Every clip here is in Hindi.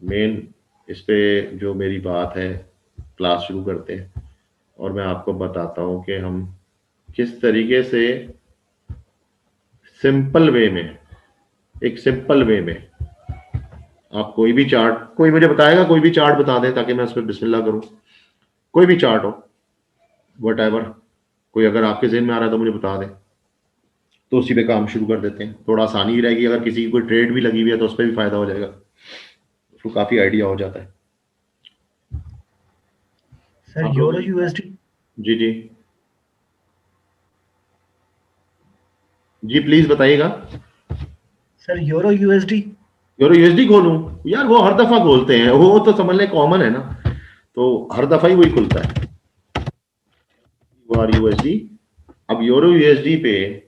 मेन इस पे जो मेरी बात है, क्लास शुरू करते हैं और मैं आपको बताता हूं कि हम किस तरीके से सिंपल वे में, एक सिंपल वे में आप कोई भी चार्ट, कोई मुझे बताएगा, कोई भी चार्ट बता दें ताकि मैं उस पर बिस्मिल्लाह करूं। कोई भी चार्ट हो, वट एवर, कोई अगर आपके जेहन में आ रहा है तो मुझे बता दें, तो उसी पे काम शुरू कर देते हैं। थोड़ा आसानी ही रहेगी, अगर किसी की कोई ट्रेड भी लगी हुई है तो उस पर भी फायदा हो जाएगा, उसको काफी आइडिया हो जाता है। सर आप लोग, यूरो यूएसडी। जी जी जी प्लीज बताइएगा। Sir euro USD. Euro USD खोलूं? यार वो हर दफा खोलते हैं, वो तो समझ लें कॉमन है ना, तो हर दफा ही वही खुलता है। आर यूएसडी, अब यूरो यूएसडी पे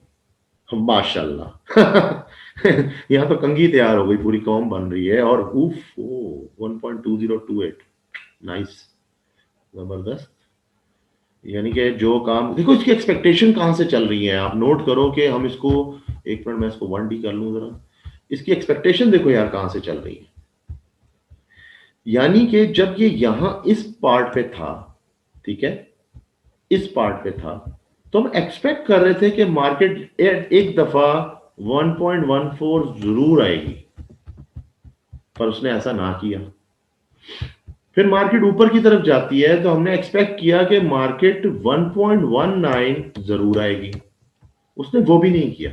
माशाल्लाह यहाँ तो कंघी तैयार हो गई, पूरी कौम बन रही है। और उफ, 1.2028, नाइस, जबरदस्त। यानी कि जो काम देखो, इसकी एक्सपेक्टेशन कहां से चल रही है, आप नोट करो कि हम इसको, एक मिनट मैं इसको 1D कर लूं जरा। इसकी एक्सपेक्टेशन देखो यार कहां से चल रही है। यानी कि जब ये यहां इस पार्ट पे था, ठीक है, इस पार्ट पे था, तो हम एक्सपेक्ट कर रहे थे कि मार्केट एक दफा 1.14 जरूर आएगी, पर उसने ऐसा ना किया। फिर मार्केट ऊपर की तरफ जाती है तो हमने एक्सपेक्ट किया कि मार्केट 1.19 जरूर आएगी, उसने वो भी नहीं किया।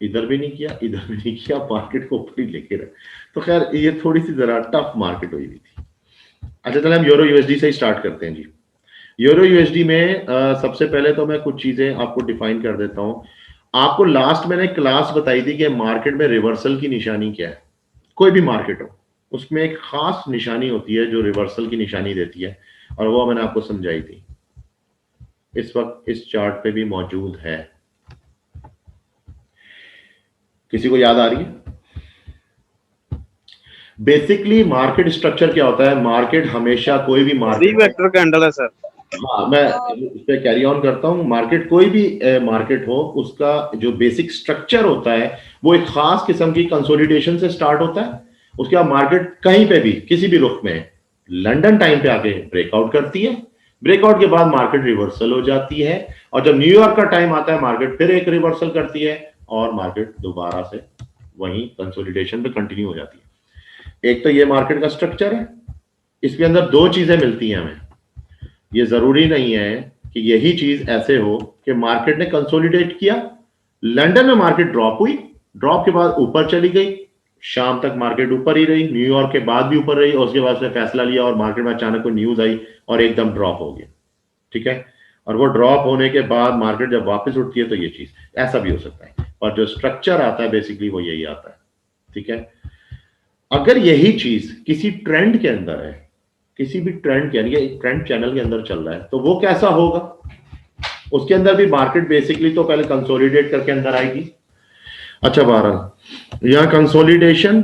इधर भी नहीं किया, इधर भी नहीं किया, मार्केट को ऊपर ही लेके रहे। तो खैर ये थोड़ी सी जरा टफ मार्केट हुई थी। अच्छा चले हम यूरो यूएसडी से ही स्टार्ट करते हैं जी। यूरो यूएसडी में सबसे पहले तो मैं कुछ चीजें आपको डिफाइन कर देता हूं। आपको लास्ट मैंने क्लास बताई थी कि मार्केट में रिवर्सल की निशानी क्या है। कोई भी मार्केट हो, उसमें एक खास निशानी होती है जो रिवर्सल की निशानी देती है, और वो मैंने आपको समझाई थी, इस वक्त इस चार्ट पे भी मौजूद है। किसी को याद आ रही है? बेसिकली मार्केट स्ट्रक्चर क्या होता है, मार्केट हमेशा, कोई भी थ्री मार्केट, वेक्टर कैंडल है सर। हाँ मैं इस पे कैरी ऑन करता हूं। मार्केट, कोई भी मार्केट हो, उसका जो बेसिक स्ट्रक्चर होता है वो एक खास किस्म की कंसोलिडेशन से स्टार्ट होता है। उसके बाद मार्केट कहीं पे भी किसी भी रुख में लंदन टाइम पे आके ब्रेकआउट करती है, ब्रेकआउट के बाद मार्केट रिवर्सल हो जाती है, और जब न्यूयॉर्क का टाइम आता है मार्केट फिर एक रिवर्सल करती है और मार्केट दोबारा से वहीं कंसोलिडेशन पे कंटिन्यू हो जाती है। एक तो ये मार्केट का स्ट्रक्चर है, इसके अंदर दो चीजें मिलती हैं हमें। ये जरूरी नहीं है कि यही चीज ऐसे हो कि मार्केट ने कंसोलिडेट किया, लंदन में मार्केट ड्रॉप हुई, ड्रॉप के बाद ऊपर चली गई, शाम तक मार्केट ऊपर ही रही, न्यूयॉर्क के बाद भी ऊपर रही, और उसके बाद उसने फैसला लिया और मार्केट में अचानक कोई न्यूज आई और एकदम ड्रॉप हो गया, ठीक है। और वो ड्रॉप होने के बाद मार्केट जब वापस उठती है तो ये चीज, ऐसा भी हो सकता है, और जो स्ट्रक्चर आता है बेसिकली वो यही आता है, ठीक है। अगर यही चीज किसी ट्रेंड के अंदर है, किसी भी ट्रेंड के, यानी कि ट्रेंड चैनल के अंदर चल रहा है, तो वो कैसा होगा? उसके अंदर भी मार्केट बेसिकली तो पहले कंसोलिडेट करके अंदर आएगी। अच्छा 12, यहां कंसोलिडेशन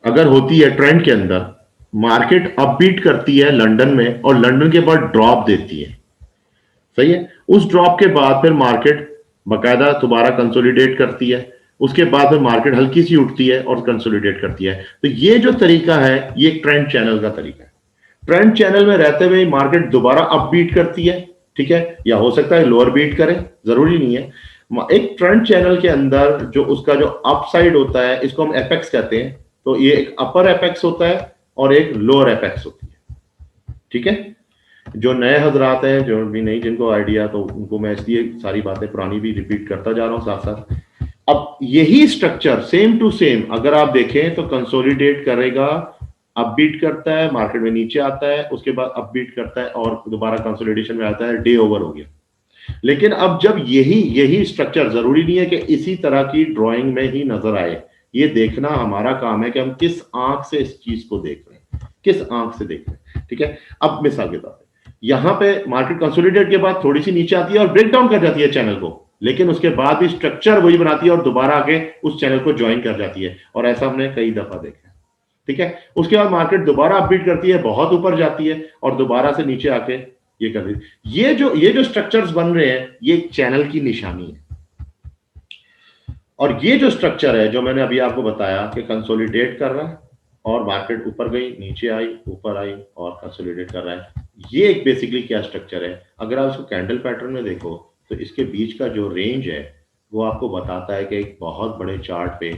अगर होती है ट्रेंड के अंदर, मार्केट अपबीट करती है लंदन में और लंदन के बाद ड्रॉप देती है, सही है। उस ड्रॉप के बाद फिर मार्केट बकायदा दोबारा कंसोलिडेट करती है, उसके बाद फिर मार्केट हल्की सी उठती है और कंसोलिडेट करती है। तो ये जो तरीका है ये ट्रेंड चैनल का तरीका है। ट्रेंड चैनल में रहते हुए मार्केट दोबारा अप बीट करती है, ठीक है, या हो सकता है लोअर बीट करे, जरूरी नहीं है। एक ट्रेंड चैनल के अंदर जो उसका जो अपसाइड होता है, इसको हम एपेक्स कहते हैं, तो ये एक अपर एपेक्स होता है और एक लोअर एपेक्स होती है, ठीक है। जो नए हजरात हैं, जो भी नहीं, जिनको आइडिया, तो उनको मैं इसलिए सारी बातें पुरानी भी रिपीट करता जा रहा हूं साथ साथ। अब यही स्ट्रक्चर सेम टू सेम अगर आप देखें तो कंसोलिडेट करेगा, अपबीट करता है, मार्केट में नीचे आता है, उसके बाद अपबीट करता है और दोबारा कंसोलिडेशन में आता है, डे ओवर हो गया। लेकिन अब जब यही यही स्ट्रक्चर, जरूरी नहीं है कि इसी तरह की ड्राइंग में ही नजर आए, ये देखना हमारा काम है कि हम किस आंख से इस चीज को देख रहे हैं, किस आंख से देख रहे हैं, ठीक है। अब मिसाल के तौर पर यहां पे मार्केट कंसोलिडेट के बाद थोड़ी सी नीचे आती है और ब्रेक डाउन कर जाती है चैनल को, लेकिन उसके बाद भी स्ट्रक्चर वही बनाती है और दोबारा आके उस चैनल को ज्वाइन कर जाती है, और ऐसा हमने कई दफा देखा है, ठीक है। उसके बाद मार्केट दोबारा अपबीट करती है, बहुत ऊपर जाती है और दोबारा से नीचे आके ये कर देती है। ये जो स्ट्रक्चर्स बन रहे हैं ये चैनल की निशानी है। और ये जो स्ट्रक्चर है जो मैंने अभी आपको बताया कि कंसोलिडेट कर रहा है और मार्केट ऊपर गई, नीचे आई, ऊपर आई और कंसोलिडेट कर रहा है। ये एक बेसिकली क्या स्ट्रक्चर है, अगर आप इसको कैंडल पैटर्न में देखो तो इसके बीच का जो रेंज है वो आपको बताता है कि एक बहुत बड़े चार्ट पे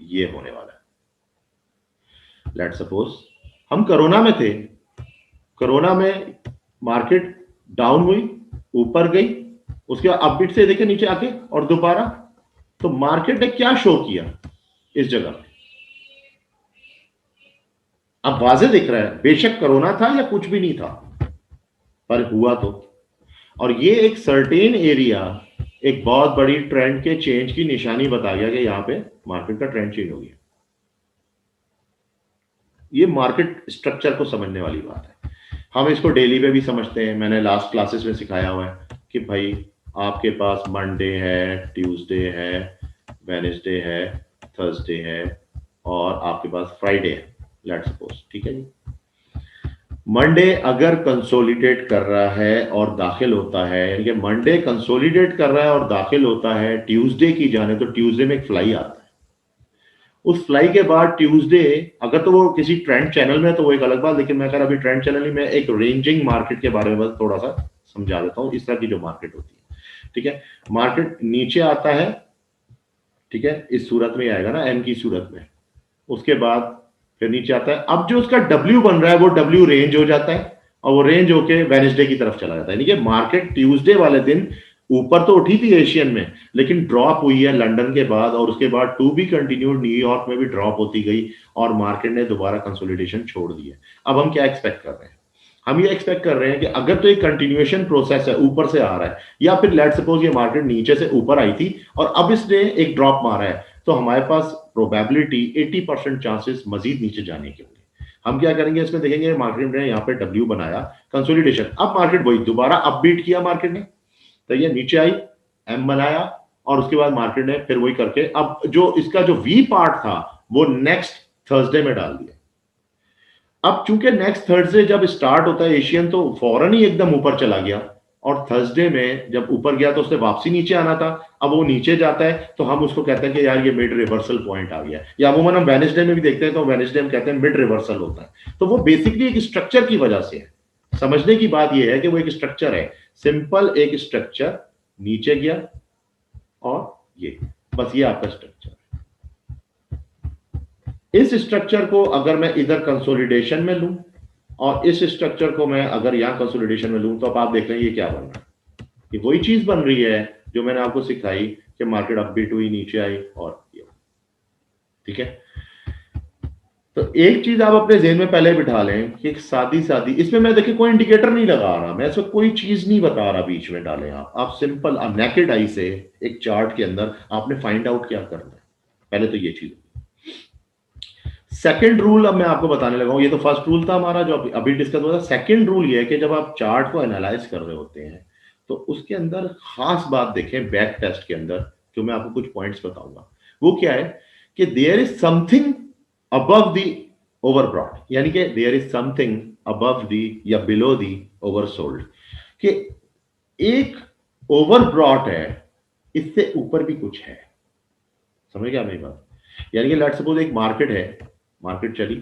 ये होने वाला है। लेट सपोज हम कोरोना में थे, कोरोना में मार्केट डाउन हुई, ऊपर गई, उसके बाद अपबिट से देखे नीचे आके और दोबारा, तो मार्केट ने क्या शो किया इस जगह पे, अब वाजे दिख रहा है बेशक कोरोना था या कुछ भी नहीं था पर हुआ तो। और ये एक सर्टेन एरिया एक बहुत बड़ी ट्रेंड के चेंज की निशानी बता गया कि यहां पे मार्केट का ट्रेंड चेंज हो गया। ये मार्केट स्ट्रक्चर को समझने वाली बात है। हम इसको डेली पे भी समझते हैं, मैंने लास्ट क्लासेस में सिखाया हुआ है कि भाई आपके पास मंडे है, ट्यूसडे है, वेडनेसडे है, थर्सडे है और आपके पास फ्राइडे है, लेट्स सपोज, ठीक है जी। मंडे अगर कंसोलिडेट कर रहा है और दाखिल होता है, यानी कि मंडे कंसोलिडेट कर रहा है और दाखिल होता है ट्यूसडे की जाने, तो ट्यूसडे में एक फ्लाई आता है। उस फ्लाई के बाद ट्यूसडे अगर तो वो किसी ट्रेंड चैनल में है तो वो एक अलग बात, लेकिन मैं कह रहा अभी ट्रेंड चैनल ही मैं एक रेंजिंग मार्केट के बारे में बस थोड़ा सा समझा देता हूं, इस तरह की जो मार्केट होती है, ठीक है। मार्केट नीचे आता है, ठीक है, इस सूरत में आएगा ना, एम की सूरत में, उसके बाद फिर नीचे आता है। अब जो उसका डब्ल्यू बन रहा है वो डब्ल्यू रेंज हो जाता है और वो रेंज होके वेडनेसडे की तरफ चला जाता है, यानी कि मार्केट ट्यूसडे वाले दिन ऊपर तो उठी थी एशियन में, लेकिन ड्रॉप हुई है लंदन के बाद और उसके बाद टू बी कंटिन्यूड न्यूयॉर्क में भी ड्रॉप होती गई और मार्केट ने दोबारा कंसोलिडेशन छोड़ दी है। अब हम क्या एक्सपेक्ट कर रहे हैं, हम ये एक्सपेक्ट कर रहे हैं कि अगर तो एक कंटिन्यूएशन प्रोसेस है, ऊपर से आ रहा है, या फिर लेट सपोज ये मार्केट नीचे से ऊपर आई थी और अब इसने एक ड्रॉप मारा है, तो हमारे पास प्रोबेबिलिटी 80% चांसेस मजीद नीचे जाने के होंगे। हम क्या करेंगे, इसमें देखेंगे मार्केट ने यहाँ पे डब्ल्यू बनाया, कंसोलिडेशन, अब मार्केट वही दोबारा अपबीट किया मार्केट ने, तो ये नीचे आई, एम बनाया और उसके बाद मार्केट ने फिर वही करके अब जो इसका जो वी पार्ट था वो नेक्स्ट थर्सडे में डाल दिया। अब चूंकि नेक्स्ट थर्सडे जब स्टार्ट होता है एशियन, तो फौरन ही एकदम ऊपर चला गया और थर्सडे में जब ऊपर गया तो उसने वापसी नीचे आना था, अब वो नीचे जाता है तो हम उसको कहते हैं कि यार ये मिड रिवर्सल पॉइंट आ गया, या अमूमन हम वेडनेसडे में भी देखते हैं तो वेडनेसडे हम कहते हैं मिड रिवर्सल होता है। तो वो बेसिकली एक स्ट्रक्चर की वजह से है, समझने की बात ये है कि वो एक स्ट्रक्चर है, सिंपल एक स्ट्रक्चर, नीचे गया और ये, बस ये आपका स्ट्रक्चर। इस स्ट्रक्चर को अगर मैं इधर कंसोलिडेशन में लूं और इस स्ट्रक्चर को मैं अगर यहां कंसोलिडेशन में लूं, तो अब आप देख रहे हैं ये क्या बन रहा है, ये वही चीज बन रही है जो मैंने आपको सिखाई कि मार्केट अपबीट हुई, नीचे आई और ये, ठीक है। तो एक चीज आप अपने जेहन में पहले बिठा लें कि सादी सादी, इसमें मैं देखिए कोई इंडिकेटर नहीं लगा रहा, मैं इसमें कोई चीज नहीं बता रहा, बीच में डालें आप सिंपल नेकेड आई से एक चार्ट के अंदर आपने फाइंड आउट क्या करना है, पहले तो ये चीज। सेकंड रूल अब मैं आपको बताने लगा हूं, ये तो फर्स्ट रूल था हमारा जो अभी डिस्कस हुआ था। सेकंड रूल ये है कि जब आप चार्ट को एनालाइज कर रहे होते हैं तो उसके अंदर खास बात देखें, बैक टेस्ट के अंदर जो मैं आपको कुछ पॉइंट्स बताऊंगा, वो क्या है कि there is something above the overbought, यानी कि there is something above the या बिलो द ओवरसोल्ड, कि एक ओवरब्रॉट है, इससे ऊपर भी कुछ है, समझ गया मेरी बात। यानी कि लेट सपोज एक मार्केट है, मार्केट चली,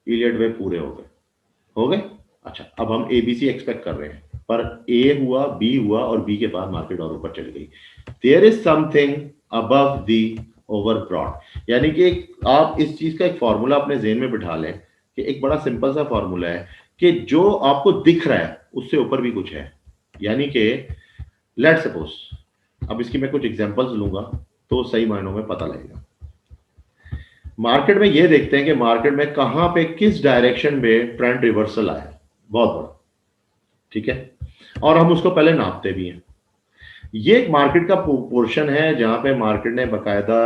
इलियट वेव पूरे हो गए, अच्छा अब हम एबीसी एक्सपेक्ट कर रहे हैं, पर ए हुआ, बी हुआ और बी के बाद मार्केट और ऊपर चली गई, there is something above the overbought. यानी कि आप इस चीज का एक फॉर्मूला अपने जेहन में बिठा लें कि एक बड़ा सिंपल सा फॉर्मूला है कि जो आपको दिख रहा है उससे ऊपर भी कुछ है। यानी कि लेट सपोज, अब इसकी मैं कुछ एग्जांपल्स लूंगा तो सही मायनों में पता लगेगा। मार्केट में ये देखते हैं कि मार्केट में कहां पे किस डायरेक्शन में ट्रेंड रिवर्सल आया, बहुत बड़ा, ठीक है, और हम उसको पहले नापते भी हैं। ये एक मार्केट का पोर्शन है जहां पे मार्केट ने बकायदा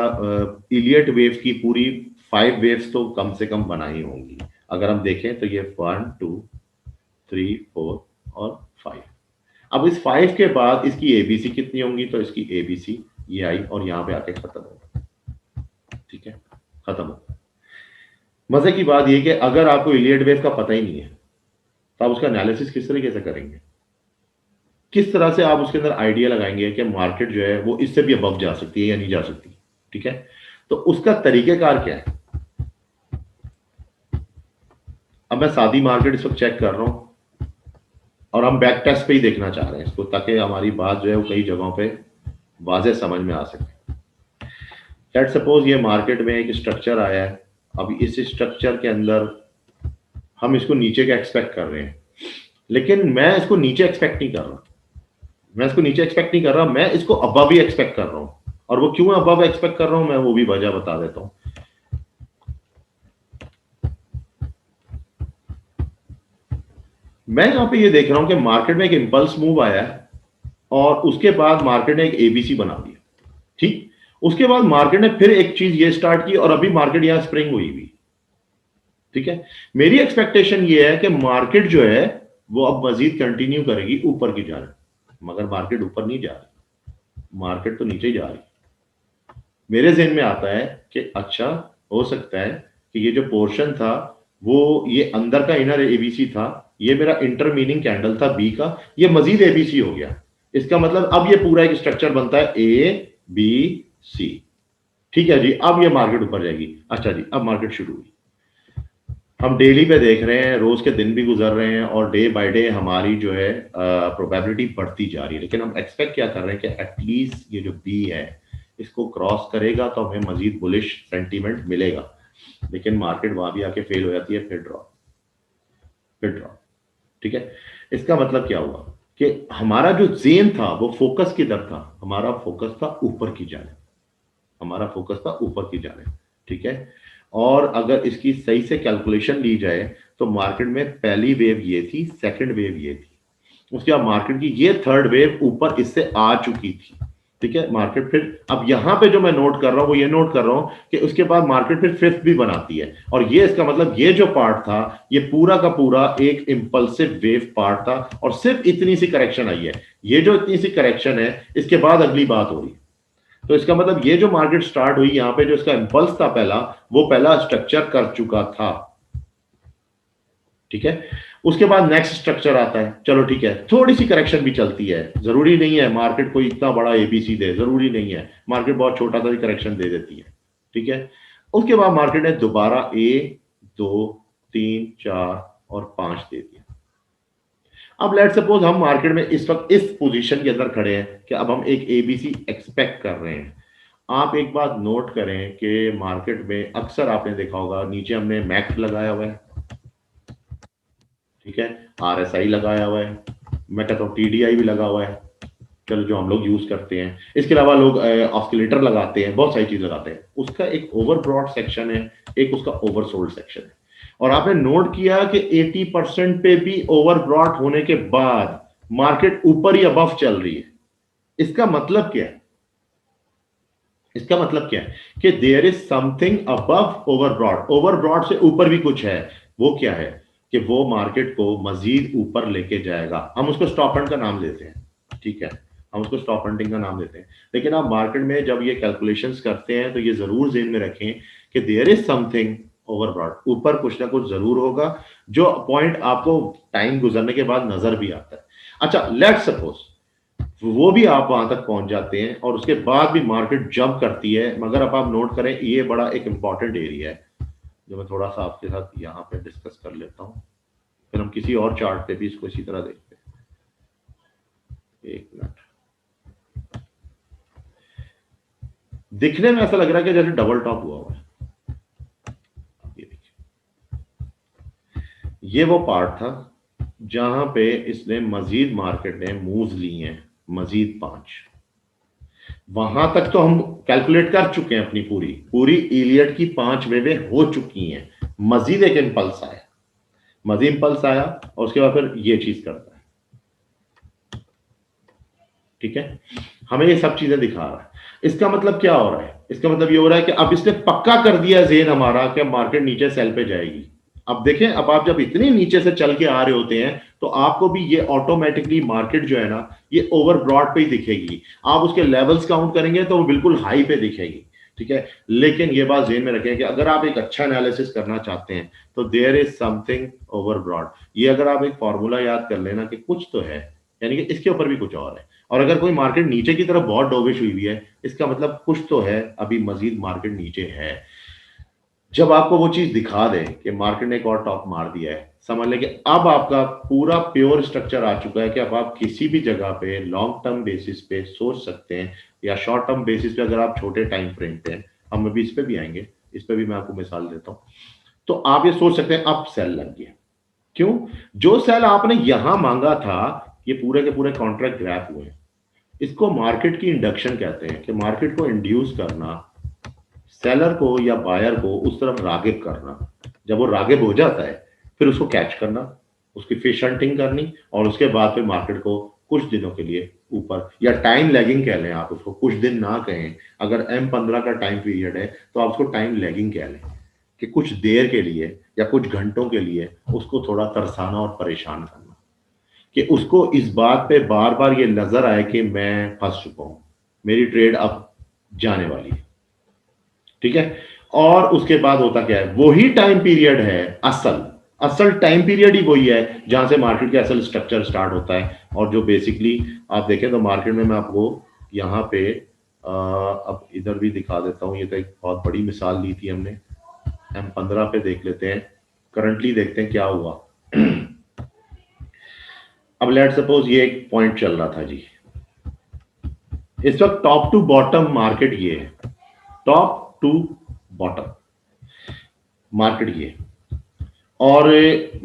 इलियट वेव की पूरी 5 वेव्स तो कम से कम बनाई होंगी। अगर हम देखें तो ये 1 2 3 4 और 5। अब इस 5 के बाद इसकी एबीसी कितनी होंगी, तो इसकी एबीसी ये आई और यहां पे आके खत्म होगा, ठीक है, खत्म होगा। मजे की बात यह कि अगर आपको इलियट वेव का पता ही नहीं है तो आप उसका एनालिसिस किस तरीके से करेंगे, किस तरह से आप उसके अंदर आइडिया लगाएंगे कि मार्केट जो है वो इससे भी अबव जा सकती है या नहीं जा सकती, ठीक है। तो उसका तरीकेकार क्या है, अब मैं सादी मार्केट इस वक्त चेक कर रहा हूं और हम बैक टेस्ट पे ही देखना चाह रहे हैं इसको, ताकि हमारी बात जो है वो कई जगहों पे वाज़ेह समझ में आ सके। लेट्स सपोज ये मार्केट में एक स्ट्रक्चर आया है, अब इस स्ट्रक्चर के अंदर हम इसको नीचे का एक्सपेक्ट कर रहे हैं, लेकिन मैं इसको नीचे एक्सपेक्ट नहीं कर रहा। मैं इसको नीचे एक्सपेक्ट नहीं कर रहा, मैं इसको अबव ही एक्सपेक्ट कर रहा हूं। और वो क्यों अबव एक्सपेक्ट कर रहा हूं, मैं वो भी वजह बता देता हूं। मैं यहां पे ये देख रहा हूं कि मार्केट में एक इंपल्स मूव आया है और उसके बाद मार्केट ने एक एबीसी बना दिया, ठीक। उसके बाद मार्केट ने फिर एक चीज ये स्टार्ट की और अभी मार्केट यहां स्प्रिंग हुई भी, ठीक है। मेरी एक्सपेक्टेशन ये है कि मार्केट जो है वो अब मजीद कंटिन्यू करेगी ऊपर की जाने, मगर मार्केट ऊपर नहीं जा रही, मार्केट तो नीचे ही जा रही। मेरे ज़हन में आता है कि अच्छा हो सकता है कि ये जो पोर्शन था वो ये अंदर का इनर एबीसी था, ये मेरा इंटरमीनिंग कैंडल था बी का, ये मजीद एबीसी हो गया। इसका मतलब अब ये पूरा एक स्ट्रक्चर बनता है ए बी सी, ठीक है जी। अब ये मार्केट ऊपर जाएगी। अच्छा जी, अब मार्केट शुरू हुई। हम डेली पे देख रहे हैं, रोज के दिन भी गुजर रहे हैं और डे बाय डे हमारी जो है प्रोबेबिलिटी बढ़ती जा रही है, लेकिन हम एक्सपेक्ट क्या कर रहे हैं कि एटलीस्ट ये जो बी है इसको क्रॉस करेगा तो हमें मजीद बुलिश सेंटीमेंट मिलेगा। लेकिन मार्केट वहां भी आके फेल हो जाती है, फिर ड्रॉप, फिर ड्रॉप, ठीक है। इसका मतलब क्या हुआ कि हमारा जो जेन था वो फोकस किधर था, हमारा फोकस था ऊपर की जाने, हमारा फोकस था ऊपर की जाने, ठीक है। और अगर इसकी सही से कैलकुलेशन ली जाए तो मार्केट में पहली वेव ये थी, सेकंड वेव ये थी, उसके बाद मार्केट की ये थर्ड वेव ऊपर इससे आ चुकी थी, ठीक है। मार्केट फिर अब यहां पे जो मैं नोट कर रहा हूं वो ये नोट कर रहा हूं कि उसके बाद मार्केट फिर फिफ्थ भी बनाती है, और ये इसका मतलब ये जो पार्ट था ये पूरा का पूरा एक इंपल्सिव वेव पार्ट था और सिर्फ इतनी सी करेक्शन आई है। ये जो इतनी सी करेक्शन है इसके बाद अगली बात हो रही है। तो इसका मतलब ये जो मार्केट स्टार्ट हुई यहां पे जो इसका इंपल्स था पहला, वो पहला स्ट्रक्चर कर चुका था, ठीक है। उसके बाद नेक्स्ट स्ट्रक्चर आता है, चलो ठीक है, थोड़ी सी करेक्शन भी चलती है, जरूरी नहीं है मार्केट कोई इतना बड़ा एबीसी दे, जरूरी नहीं है, मार्केट बहुत छोटा सा भी करेक्शन दे देती है, ठीक है। उसके बाद मार्केट ने दोबारा ए 2 3 4 और 5 दे दिया। अब लेट सपोज हम मार्केट में इस वक्त इस पोजीशन के अंदर खड़े हैं कि अब हम एक एबीसी एक्सपेक्ट कर रहे हैं। आप एक बात नोट करें कि मार्केट में अक्सर आपने देखा होगा नीचे हमने मैक्स लगाया हुआ है, ठीक है, आरएसआई लगाया हुआ है, मैं कहता हूँ टीडीआई भी लगा हुआ है, चलो जो हम लोग यूज करते हैं। इसके अलावा लोग ऑस्किलेटर लगाते हैं, बहुत सारी चीज लगाते हैं। उसका एक ओवर ब्रॉड सेक्शन है, एक उसका ओवरसोल्ड सेक्शन है। और आपने नोट किया कि 80% पे भी ओवर ब्रॉड होने के बाद मार्केट ऊपर ही अबव चल रही है। इसका मतलब क्या है, इसका मतलब क्या है कि there is something above over broad, over broad से ऊपर भी कुछ है। वो क्या है कि वो मार्केट को मजीद ऊपर लेके जाएगा। हम उसको स्टॉप हंट का नाम देते हैं, ठीक है, हम उसको स्टॉप हंटिंग का नाम देते हैं। लेकिन आप मार्केट में जब ये कैलकुलेशंस करते हैं तो ये जरूर ज़हन में रखें कि there is something over broad, ऊपर कुछ ना कुछ जरूर होगा, जो पॉइंट आपको टाइम गुजरने के बाद नजर भी आता है। अच्छा लेट्स सपोज वो भी आप वहां तक पहुंच जाते हैं और उसके बाद भी मार्केट जंप करती है, मगर अब आप नोट करें ये बड़ा एक इंपॉर्टेंट एरिया है जो मैं थोड़ा सा आपके साथ यहाँ पे डिस्कस कर लेता हूँ, फिर हम किसी और चार्ट पे भी इसको इसी तरह देखते हैं। एक मिनट, दिखने में ऐसा लग रहा है कि जैसे डबल टॉप हुआ हुआ है। ये देखिए, ये वो पार्ट था जहां पे इसने मजीद मार्केट ने मूव्स ली हैं, मजीद 5। वहां तक तो हम कैलकुलेट कर चुके हैं, अपनी पूरी पूरी इलियट की 5 वेवें हो चुकी हैं। मजीद एक इंपल्स आया, मजीद इंपल्स आया और उसके बाद फिर ये चीज करता है, ठीक है। हमें ये सब चीजें दिखा रहा है। इसका मतलब क्या हो रहा है, इसका मतलब ये हो रहा है कि अब इसने पक्का कर दिया जेन हमारा कि मार्केट नीचे सेल पे जाएगी। अब देखें, अब आप जब इतने नीचे से चल के आ रहे होते हैं तो आपको भी ये ऑटोमेटिकली मार्केट जो है ना ये ओवर ब्रॉड पे ही दिखेगी। आप उसके लेवल्स काउंट करेंगे तो वो बिल्कुल हाई पे दिखेगी, ठीक है। लेकिन ये बात ज़हन में रखें कि अगर आप एक अच्छा एनालिसिस करना चाहते हैं तो there is something over broad. ये अगर आप एक फॉर्मूला याद कर लेना कि कुछ तो है, यानी कि इसके ऊपर भी कुछ और है। और अगर कोई मार्केट नीचे की तरफ बहुत डोविश हुई है, इसका मतलब कुछ तो है, अभी मजीद मार्केट नीचे है। जब आपको वो चीज दिखा दे कि मार्केट ने एक और टॉप मार दिया है, समझ लें कि अब आपका पूरा प्योर स्ट्रक्चर आ चुका है कि अब आप किसी भी जगह पे लॉन्ग टर्म बेसिस पे सोच सकते हैं, या शॉर्ट टर्म बेसिस पे अगर आप छोटे टाइम फ्रेम पे हैं, हम अभी इस पे भी आएंगे, इस पे भी मैं आपको मिसाल देता हूं, तो आप ये सोच सकते हैं अब सेल लग गया। क्यों? जो सेल आपने यहां मांगा था, ये पूरे के पूरे कॉन्ट्रैक्ट ग्रैप हुए हैं। इसको मार्केट की इंडक्शन कहते हैं, कि मार्केट को इंड्यूस करना, सेलर को या बायर को उस तरफ रागिब करना। जब वो रागिब हो जाता है, फिर उसको कैच करना, उसकी फिश हंटिंग करनी, और उसके बाद फिर मार्केट को कुछ दिनों के लिए ऊपर, या टाइम लैगिंग कह लें आप उसको, कुछ दिन ना कहें। अगर M15 का टाइम पीरियड है तो आप उसको टाइम लैगिंग कह लें, कि कुछ देर के लिए या कुछ घंटों के लिए उसको थोड़ा तरसाना और परेशान करना, कि उसको इस बात पे बार बार ये नजर आए कि मैं फंस चुका हूं, मेरी ट्रेड अब जाने वाली है। ठीक है? और उसके बाद होता क्या है, वही टाइम पीरियड है, असल असल टाइम पीरियड ही वही है जहां से मार्केट का असल स्ट्रक्चर स्टार्ट होता है। और जो बेसिकली आप देखें तो मार्केट में, मैं आपको यहाँ पे अब इधर भी दिखा देता हूँ, ये तो एक बहुत बड़ी मिसाल ली थी हमने। M15 पे देख लेते हैं, करंटली देखते हैं क्या हुआ। अब लेट सपोज ये एक पॉइंट चल रहा था जी, इस वक्त टॉप टू बॉटम मार्केट ये है, टॉप टू बॉटम मार्केट ये, और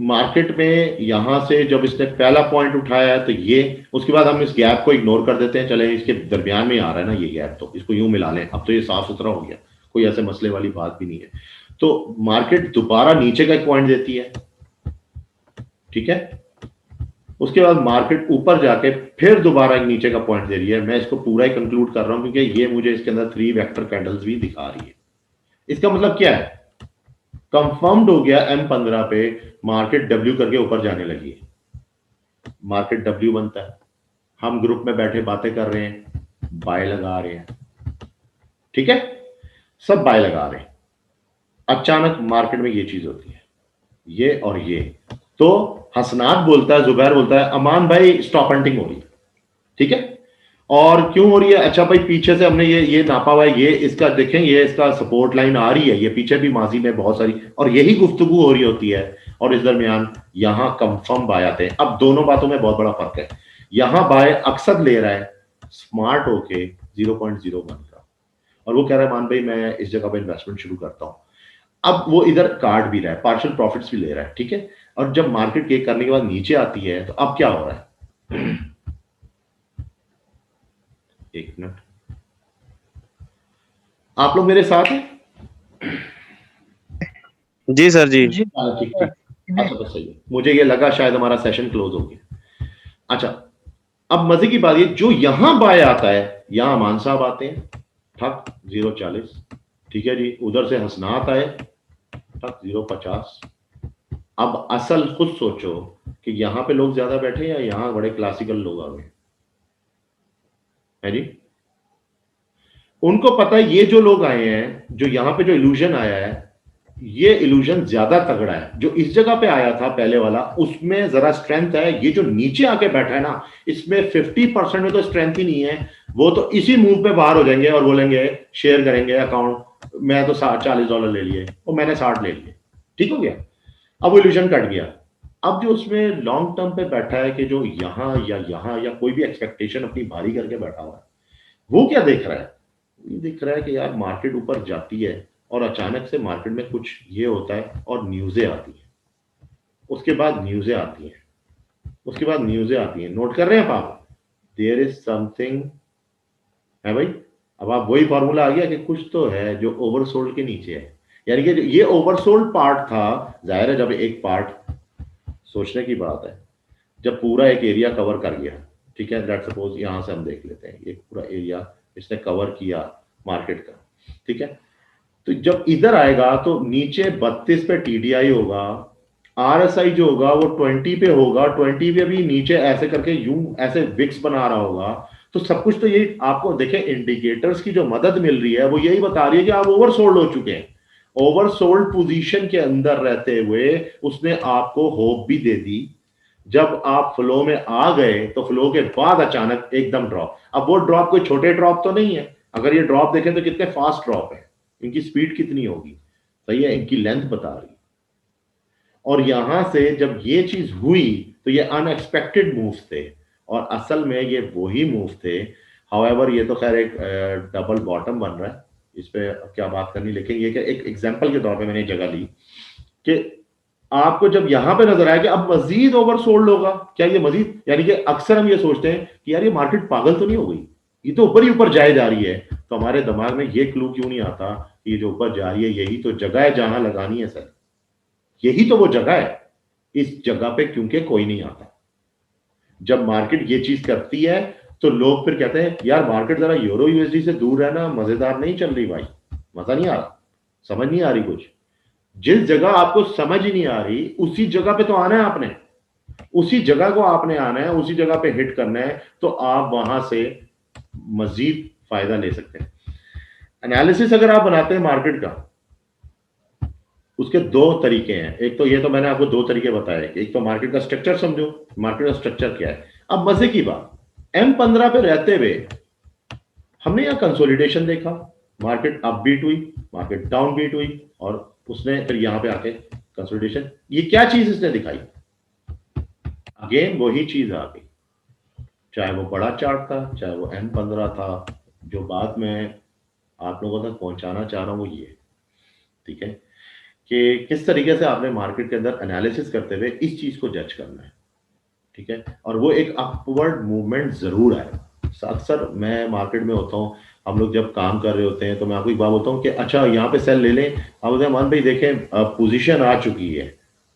मार्केट में यहां से जब इसने पहला पॉइंट उठाया है तो ये, उसके बाद हम इस गैप को इग्नोर कर देते हैं, चले इसके दरमियान में आ रहा है ना ये गैप, तो इसको यूं मिला लें, अब तो ये साफ सुथरा हो गया, कोई ऐसे मसले वाली बात भी नहीं है। तो मार्केट दोबारा नीचे का एक पॉइंट देती है, ठीक है, उसके बाद मार्केट ऊपर जाके फिर दोबारा एक नीचे का पॉइंट दे रही है। मैं इसको पूरा ही कंक्लूड कर रहा हूं क्योंकि ये मुझे इसके अंदर 3 वेक्टर कैंडल्स भी दिखा रही है। इसका मतलब क्या है, कंफर्म्ड हो गया M15 पे मार्केट W करके ऊपर जाने लगी है। मार्केट W बनता है, हम ग्रुप में बैठे बातें कर रहे हैं, बाय लगा रहे हैं, ठीक है, सब बाय लगा रहे हैं। अचानक मार्केट में ये चीज होती है, ये और ये, तो हसनात बोलता है, जुबैर बोलता है, अमान भाई स्टॉप हंटिंग हो रही है, ठीक है। और क्यों हो रही है? अच्छा भाई, पीछे से हमने ये नापा हुआ है, ये इसका देखें, ये इसका सपोर्ट लाइन आ रही है, ये पीछे भी माजी में बहुत सारी, और यही गुफ्तगू हो रही होती है, और इस दरमियान यहां कंफर्म बाय आते हैं। अब दोनों बातों में बहुत बड़ा फर्क है, यहां बाय अक्सर ले रहा है स्मार्ट होके 0.01 का, और वो कह रहा है मान भाई मैं इस जगह पर इन्वेस्टमेंट शुरू करता हूं। अब वो इधर काट भी रहा है, पार्शियल प्रॉफिट्स भी ले रहा है, ठीक है। और जब मार्केट केक करने के बाद नीचे आती है तो अब क्या हो रहा है, एक मिनट, आप लोग मेरे साथ हैं? जी सर जी। जी हाँ, ठीक ठीक। अच्छा बस सही है, मुझे ये लगा शायद हमारा सेशन क्लोज हो गया। अच्छा, अब मजे की बात ये, जो यहां बाय आता है, यहां अमान साहब आते हैं, ठक 0.40, ठीक है जी, उधर से हसनात आए, ठक 0.50। अब असल खुद सोचो कि यहां पे लोग ज्यादा बैठे या यहां बड़े क्लासिकल लोग आ गए, है जी। उनको पता है ये जो लोग आए हैं, जो यहां पे जो इल्यूजन आया है, ये इल्यूजन ज्यादा तगड़ा है। जो इस जगह पे आया था पहले वाला, उसमें जरा स्ट्रेंथ है, ये जो नीचे आके बैठा है ना, इसमें 50% में तो स्ट्रेंथ ही नहीं है। वो तो इसी मूव पे बाहर हो जाएंगे और बोलेंगे, शेयर करेंगे अकाउंट, मैं तो $40 ले लिए और मैंने 60 ले लिए, ठीक हो गया। अब वो इल्यूजन कट गया। अब जो उसमें लॉन्ग टर्म पे बैठा है, कि जो यहां या कोई भी एक्सपेक्टेशन अपनी भारी करके बैठा हुआ है, वो क्या देख रहा है, ये दिख रहा है कि यार मार्केट ऊपर जाती है और अचानक से मार्केट में कुछ ये होता है और न्यूज़ें आती हैं, उसके बाद न्यूज़ें आती हैं, उसके बाद न्यूज़ें आती हैं, नोट कर रहे हैं आप, देयर इज समथिंग, है भाई। अब आप वही फॉर्मूला आ गया कि कुछ तो है जो ओवरसोल्ड के नीचे है, यानी कि ये ओवरसोल्ड पार्ट था। जाहिर है जब एक पार्ट, सोचने की बात है, जब पूरा एक एरिया कवर कर गया, ठीक है, लेट्स सपोज यहां से हम देख लेते हैं, एक पूरा एरिया इसने कवर किया मार्केट का, ठीक है। तो जब इधर आएगा तो नीचे 32 पे टीडीआई होगा, आरएसआई जो होगा वो 20 पे होगा, 20 पे भी नीचे ऐसे करके यूं ऐसे विक्स बना रहा होगा। तो सब कुछ तो यही आपको देखें, इंडिकेटर्स की जो मदद मिल रही है वो यही बता रही है कि आप ओवरसोल्ड हो चुके हैं। ओवरसोल्ड पोजीशन के अंदर रहते हुए उसने आपको होप भी दे दी। जब आप फ्लो में आ गए तो फ्लो के बाद अचानक एकदम ड्रॉप। अब वो ड्रॉप कोई छोटे ड्रॉप तो नहीं है, अगर ये ड्रॉप देखें तो कितने फास्ट ड्रॉप है, इनकी स्पीड कितनी होगी, सही है, इनकी लेंथ बता रही। और यहां से जब ये चीज हुई तो ये अनएक्सपेक्टेड मूव्स थे, और असल में ये वही मूव थे। हाउएवर ये तो खैर एक डबल बॉटम बन रहा है, इस पे अब क्या बात करनी, लेकिन ये क्या एक एग्जांपल के तौर पे मैंने जगह ली कि आपको जब यहां पे नजर आया कि अब मजीद ओवरसोल्ड होगा, क्या ये मजीद, यानी कि अक्सर हम ये सोचते हैं कि यार ये मार्केट पागल तो नहीं हो गई, ये तो ऊपर ही ऊपर जाए जा रही है, तो हमारे दिमाग में ये क्लू क्यों नहीं आता कि ये जो ऊपर जा रही है यही तो जगह है जहां लगानी है सर, यही तो वो जगह है, इस जगह पे क्योंकि कोई नहीं आता। जब मार्केट ये चीज करती है तो लोग फिर कहते हैं यार मार्केट जरा यूरो यूएसडी से दूर रहना, मजेदार नहीं चल रही भाई, मजा नहीं आ रहा, समझ नहीं आ रही कुछ। जिस जगह आपको समझ ही नहीं आ रही उसी जगह पे तो आना है आपने, उसी जगह को आपने आना है, उसी जगह पे हिट करना है, तो आप वहां से मजीद फायदा ले सकते हैं। एनालिसिस अगर आप बनाते हैं मार्केट का, उसके दो तरीके हैं। एक तो ये तो मैंने आपको दो तरीके बताए कि एक तो मार्केट का स्ट्रक्चर समझो, मार्केट का स्ट्रक्चर क्या है। अब मजे की बात, M15 पे रहते हुए हमने यहां कंसोलिडेशन देखा, मार्केट अप बीट हुई, मार्केट डाउन बीट हुई, और उसने फिर यहां पे आके कंसोलिडेशन, ये क्या चीज इसने दिखाई, अगेन वही चीज आ गई, चाहे वो बड़ा चार्ट था चाहे वो M15 था। जो बात मैं आप लोगों तक पहुंचाना चाह रहा हूं वो ये, ठीक है, कि किस तरीके से आपने मार्केट के अंदर एनालिसिस करते हुए इस चीज को जज करना है, ठीक है। और वो एक अपवर्ड मूवमेंट जरूर आएगा। अक्सर मैं मार्केट में होता हूँ, हम लोग जब काम कर रहे होते हैं तो मैं आपको एक बात बोलता हूँ कि अच्छा यहाँ पे सेल ले लें, आप बोलते हैं मान भाई देखें पोजीशन आ चुकी है,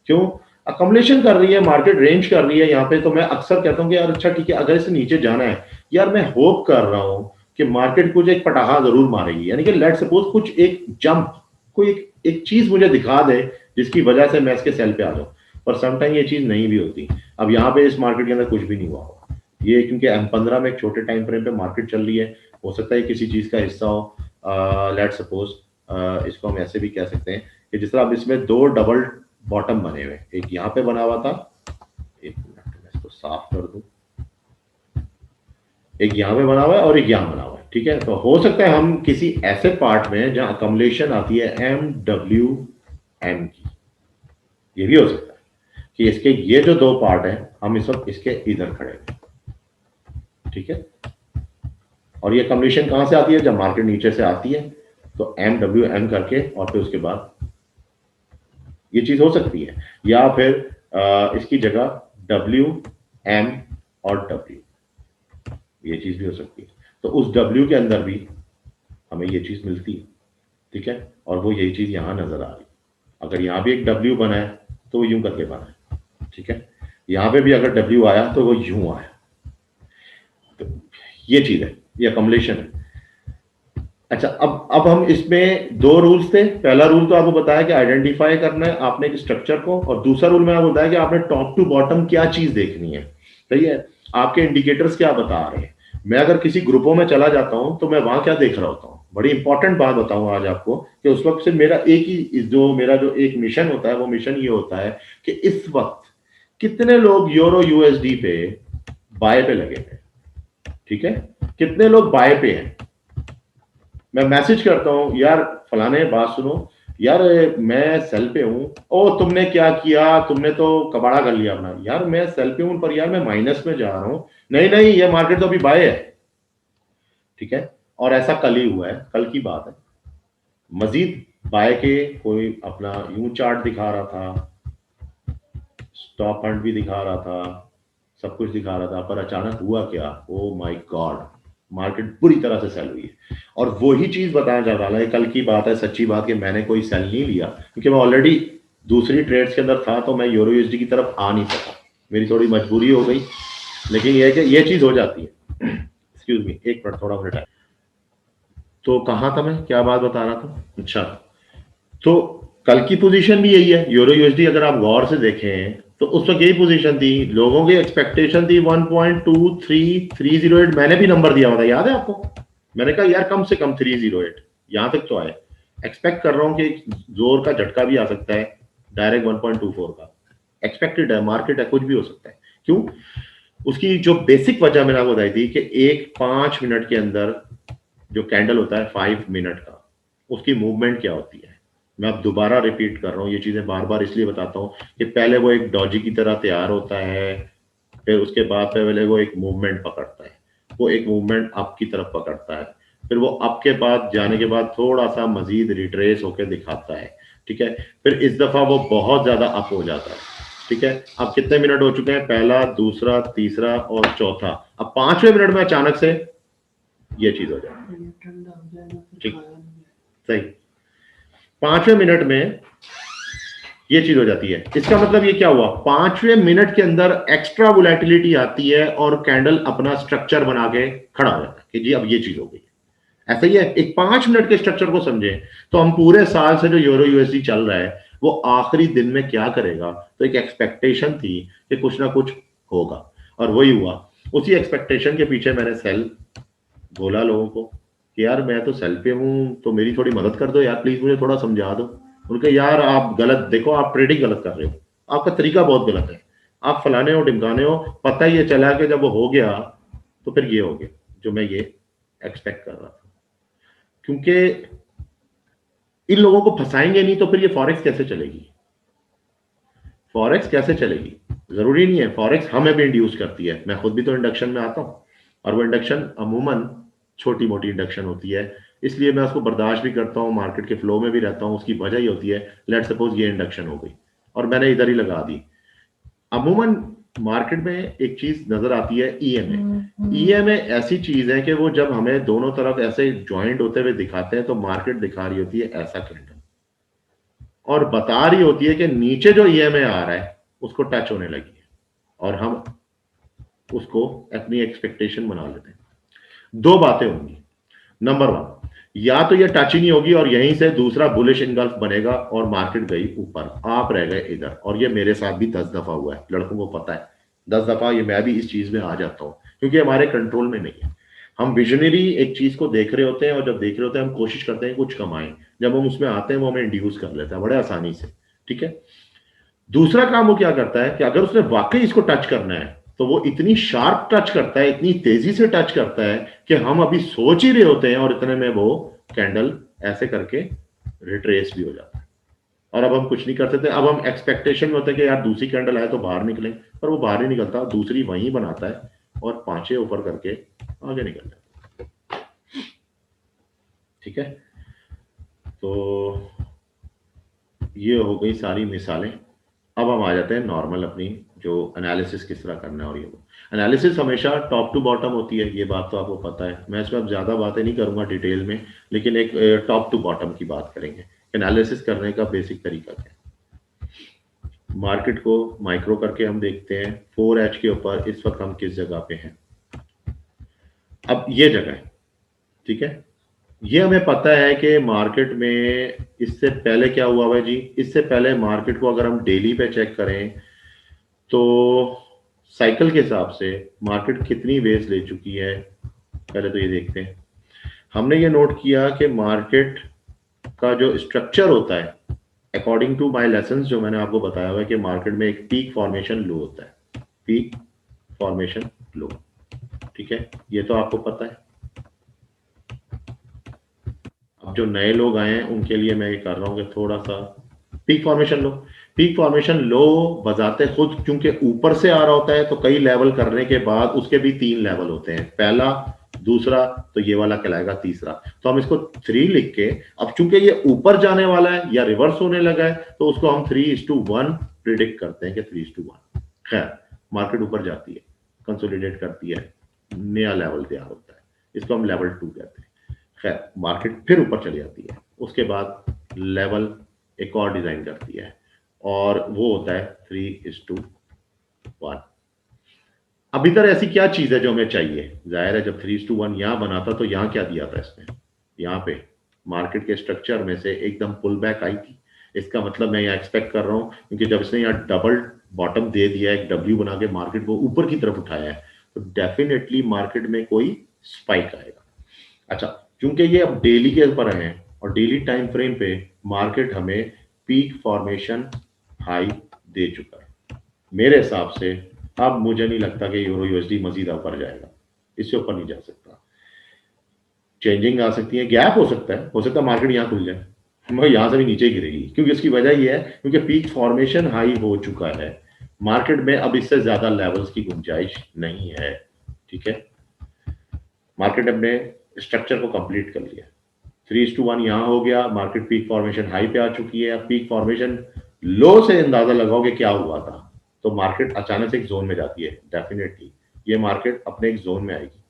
क्यों, अकमलेशन कर रही है, मार्केट रेंज कर रही है यहाँ पे, तो मैं अक्सर कहता हूँ कि यार अच्छा ठीक है, अगर इसे नीचे जाना है, यार मैं होप कर रहा हूँ कि मार्केट कुछ एक पटाखा जरूर मारेगी, यानी कि लेट सपोज कुछ एक जंप, कोई एक चीज मुझे दिखा दे जिसकी वजह से मैं इसके सेल पे आ जाऊं, पर समटाइम ये चीज नहीं भी होती। अब यहाँ पे इस मार्केट के अंदर कुछ भी नहीं हुआ होगा, ये क्योंकि M15 में एक छोटे टाइम फ्रेम पे मार्केट चल रही है, हो सकता है किसी चीज का हिस्सा हो, लेट सपोज इसको हम ऐसे भी कह सकते हैं कि जिस तरह अब इसमें दो डबल बॉटम बने हुए, एक यहाँ पे बना हुआ था, एक मिनट मैं इसको साफ कर दूं, एक यहाँ पे बना हुआ है और एक यहाँ बना हुआ है, ठीक है। तो हो सकता है हम किसी ऐसे पार्ट में जहां अकमलेशन आती है MWM की, ये भी हो सकता है कि इसके ये जो दो पार्ट हैं हम इस वक्त इसके इधर खड़े हैं, ठीक है। और ये कम्युनिकेशन कहां से आती है, जब मार्केट नीचे से आती है तो MWM करके और फिर उसके बाद ये चीज हो सकती है, या फिर इसकी जगह WM और W, ये चीज भी हो सकती है। तो उस W के अंदर भी हमें ये चीज मिलती है, ठीक है। और वो यही चीज यहां नजर आ रही, अगर यहां भी एक W बना है तो वो यूं करके बना है, ठीक है। यहां पे भी अगर W आया तो वो यूं आया, तो ये चीज है, ये अकमलेशन है। अच्छा, अब हम इसमें दो रूल्स थे। पहला रूल तो आपको बताया कि आइडेंटिफाई करना है आपने एक स्ट्रक्चर को, और दूसरा रूल मैंने आपको बताया कि आपने टॉप टू बॉटम क्या चीज देखनी है, सही है, आपके इंडिकेटर्स क्या बता रहे हैं। मैं अगर किसी ग्रुपों में चला जाता हूं तो मैं वहां क्या देख रहा होता हूं, बड़ी इंपॉर्टेंट बात बताऊं आज आपको कि उस वक्त से मेरा एक ही मेरा जो एक मिशन होता है, वो मिशन ये होता है कि इस वक्त कितने लोग यूरो यूएसडी पे बाय पे लगे हैं, ठीक है, कितने लोग बाय पे हैं। मैं मैसेज करता हूं यार फलाने बात सुनो, यार मैं सेल पे हूं, ओ तुमने क्या किया, तुमने तो कबाड़ा कर लिया अपना, यार मैं सेल पे हूं पर यार मैं माइनस में जा रहा हूं, नहीं नहीं ये मार्केट तो अभी बाय है, ठीक है। और ऐसा कल ही हुआ है, कल की बात है, मजीद बाय के कोई अपना यूं चार्ट दिखा रहा था, स्टॉप फंड भी दिखा रहा था, सब कुछ दिखा रहा था, पर अचानक हुआ क्या, ओ माय गॉड, मार्केट बुरी तरह से सेल हुई है। और वही चीज बताया जा रहा है, कल की बात है, सच्ची बात कि मैंने कोई सेल नहीं लिया क्योंकि मैं ऑलरेडी दूसरी ट्रेड्स के अंदर था, तो मैं यूरो यूएसडी की तरफ आ नहीं सका, मेरी थोड़ी मजबूरी हो गई। लेकिन यह है कि ये चीज हो जाती है। एक्सक्यूज मी, एक मिनट, थोड़ा मिनट है। तो कहाँ था मैं, क्या बात बता रहा था, अच्छा, तो कल की पोजीशन भी यही है, यूरो यूएसडी अगर आप गौर से देखें तो उस वक्त यही पोजीशन थी, लोगों की एक्सपेक्टेशन थी 1.2308, मैंने भी नंबर दिया हुआ था, याद है आपको, मैंने कहा यार कम से कम 308 यहां तक तो आए, एक्सपेक्ट कर रहा हूं कि जोर का झटका भी आ सकता है, डायरेक्ट 1.24 का एक्सपेक्टेड है, मार्केट है, कुछ भी हो सकता है। क्यों, उसकी जो बेसिक वजह मैंने आपको बताई थी कि एक 5 मिनट के अंदर जो कैंडल होता है 5 मिनट का, उसकी मूवमेंट क्या होती है, मैं अब दोबारा रिपीट कर रहा हूँ, ये चीजें बार बार इसलिए बताता हूँ कि पहले वो एक डॉजी की तरह तैयार होता है, फिर उसके बाद पहले वो एक मूवमेंट पकड़ता है, वो एक मूवमेंट अप की तरफ पकड़ता है, फिर वो अप के बाद जाने के बाद थोड़ा सा मजीद रिट्रेस होकर दिखाता है, ठीक है, फिर इस दफा वो बहुत ज्यादा अप हो जाता है, ठीक है। अब कितने मिनट हो चुके हैं, पहला, दूसरा, तीसरा और चौथा, अब 5वें मिनट में अचानक से ये चीज हो जाती है, ठीक, सही, 5वें मिनट में ये चीज हो जाती है। इसका मतलब ये क्या हुआ, 5वें मिनट के अंदर एक्स्ट्रा वोलेटिलिटी आती है और कैंडल अपना स्ट्रक्चर बना के खड़ा हो जाता है कि जी अब ये चीज हो गई। ऐसा ही है, एक 5 मिनट के स्ट्रक्चर को समझे तो हम पूरे साल से जो यूरो यूएसडी चल रहा है वो आखिरी दिन में क्या करेगा, तो एक एक्सपेक्टेशन थी कि कुछ ना कुछ होगा और वही हुआ। उसी एक्सपेक्टेशन के पीछे मैंने सेल बोला लोगों को कि यार मैं तो सेल पे हूं, तो मेरी थोड़ी मदद कर दो यार, प्लीज मुझे थोड़ा समझा दो। उनके यार आप गलत देखो, आप ट्रेडिंग गलत कर रहे हो, आपका तरीका बहुत गलत है, आप फलाने हो ढिमकाने हो, पता ही ये चला कि जब वो हो गया तो फिर ये हो गया जो मैं ये एक्सपेक्ट कर रहा था। क्योंकि इन लोगों को फंसाएंगे नहीं तो फिर ये फॉरेक्स कैसे चलेगी, फॉरेक्स कैसे चलेगी। जरूरी नहीं है, फॉरेक्स हमें भी इंड्यूस करती है, मैं खुद भी तो इंडक्शन में आता हूं और वो इंडक्शन अमूमन छोटी मोटी इंडक्शन होती है, इसलिए मैं उसको बर्दाश्त भी करता हूं, मार्केट के फ्लो में भी रहता हूं। उसकी वजह ही होती है, लेट सपोज ये इंडक्शन हो गई और मैंने इधर ही लगा दी। अमूमन मार्केट में एक चीज नजर आती है, ईएमए। ईएमए ऐसी चीज है कि वो जब हमें दोनों तरफ ऐसे ज्वाइंट होते हुए दिखाते हैं तो मार्केट दिखा रही होती है ऐसा कैंडल और बता रही होती है कि नीचे जो ईएमए आ रहा है उसको टच होने लगी है और हम उसको अपनी एक्सपेक्टेशन बना लेते हैं। दो बातें होंगी, नंबर 1, या तो ये टच ही नहीं होगी और यहीं से दूसरा बुलिश इनगल्फ बनेगा और मार्केट गई ऊपर, आप रह गए इधर। और ये मेरे साथ भी 10 दफा हुआ है, लड़कों को पता है, 10 दफा ये मैं भी इस चीज में आ जाता हूं क्योंकि हमारे कंट्रोल में नहीं है। हम विजनरी एक चीज को देख रहे होते हैं और जब देख रहे होते हैं हम कोशिश करते हैं कुछ कमाएं, जब हम उसमें आते हैं वो हमें इंड्यूस कर लेता है बड़े आसानी से, ठीक है। दूसरा काम वो क्या करता है कि अगर उसने वाकई इसको टच करना है तो वो इतनी शार्प टच करता है, इतनी तेजी से टच करता है कि हम अभी सोच ही रहे होते हैं और इतने में वो कैंडल ऐसे करके रिट्रेस भी हो जाता है और अब हम कुछ नहीं कर सकते। अब हम एक्सपेक्टेशन में होते हैं कि यार दूसरी कैंडल आए तो बाहर निकले, पर वो बाहर नहीं निकलता, दूसरी वहीं बनाता है और 5 ऊपर करके आगे निकल जाता है, ठीक है। तो ये हो गई सारी मिसालें। अब हम आ जाते हैं नॉर्मल अपनी जो एनालिसिस किस तरह करना है। और ये वो एनालिसिस हमेशा टॉप टू बॉटम होती है, ये बात तो आपको पता है, मैं इसमें अब ज़्यादा बातें नहीं करूंगा डिटेल में, लेकिन एक टॉप टू बॉटम की बात करेंगे। एनालिसिस करने का बेसिक तरीका क्या है, मार्केट को माइक्रो करके हम देखते हैं 4H के ऊपर इस वक्त हम किस जगह पे हैं। अब ये जगह है, ठीक है, ये हमें पता है कि मार्केट में इससे पहले क्या हुआ है जी, इससे पहले मार्केट को अगर हम डेली पे चेक करें तो साइकिल के हिसाब से मार्केट कितनी वेव्स ले चुकी है, पहले तो ये देखते हैं। हमने ये नोट किया कि मार्केट का जो स्ट्रक्चर होता है, अकॉर्डिंग टू माय लेसन्स जो मैंने आपको बताया हुआ है कि मार्केट में एक पीक फॉर्मेशन लो होता है, पीक फॉर्मेशन लो, ठीक है, ये तो आपको पता है। अब जो नए लोग आए हैं उनके लिए मैं ये कर रहा हूं कि थोड़ा सा पीक फॉर्मेशन लो, पीक फॉर्मेशन लो बजाते खुद क्योंकि ऊपर से आ रहा होता है तो कई लेवल करने के बाद उसके भी 3 लेवल होते हैं, पहला, दूसरा, तो ये वाला कहलाएगा तीसरा। तो हम इसको 3 लिख के, अब चूंकि ये ऊपर जाने वाला है या रिवर्स होने लगा है तो उसको हम 3:1 प्रिडिक्ट करते हैं कि 3:1। खैर मार्केट ऊपर जाती है, कंसोलिडेट करती है, नया लेवल तैयार होता है, इसको हम लेवल 2 कहते हैं। खैर मार्केट फिर ऊपर चली जाती है, उसके बाद लेवल एक और डिजाइन करती है और वो होता है 3:1। अब इधर ऐसी क्या चीज है जो हमें चाहिए, जाहिर है जब 3:1 यहां बना था तो यहां क्या दिया था इसने, यहां पे मार्केट के स्ट्रक्चर में से एकदम पुल बैक आई थी। इसका मतलब मैं यहाँ एक्सपेक्ट कर रहा हूं क्योंकि जब इसने यहाँ डबल बॉटम दे दिया, एक डब्ल्यू बना के मार्केट को ऊपर की तरफ उठाया है, तो डेफिनेटली मार्केट में कोई स्पाइक आएगा। अच्छा, क्योंकि ये अब डेली के ऊपर हैं और डेली टाइम फ्रेम पे मार्केट हमें पीक फॉर्मेशन हाई दे चुका है, मेरे हिसाब से अब मुझे नहीं लगता कि यूरो यूएसडी मजीद ऊपर जाएगा, इससे ऊपर नहीं जा सकता। चेंजिंग आ सकती है, गैप हो सकता है मार्केट यहां खुल जाए, मगर यहाँ से भी नीचे गिरेगी, क्योंकि इसकी वजह ये है क्योंकि पीक फॉर्मेशन हाई हो चुका है मार्केट में, अब इससे ज्यादा लेवल्स की गुंजाइश नहीं है। ठीक है, मार्केट अपने स्ट्रक्चर को कंप्लीट कर लिया, 3:1 यहाँ हो गया, मार्केट पीक फॉर्मेशन हाई पे आ चुकी है। अब पीक फॉर्मेशन लो से अंदाजा लगाओगे क्या हुआ था, तो मार्केट अचानक से एक जोन में जाती है। डेफिनेटली ये मार्केट अपने एक जोन में आएगी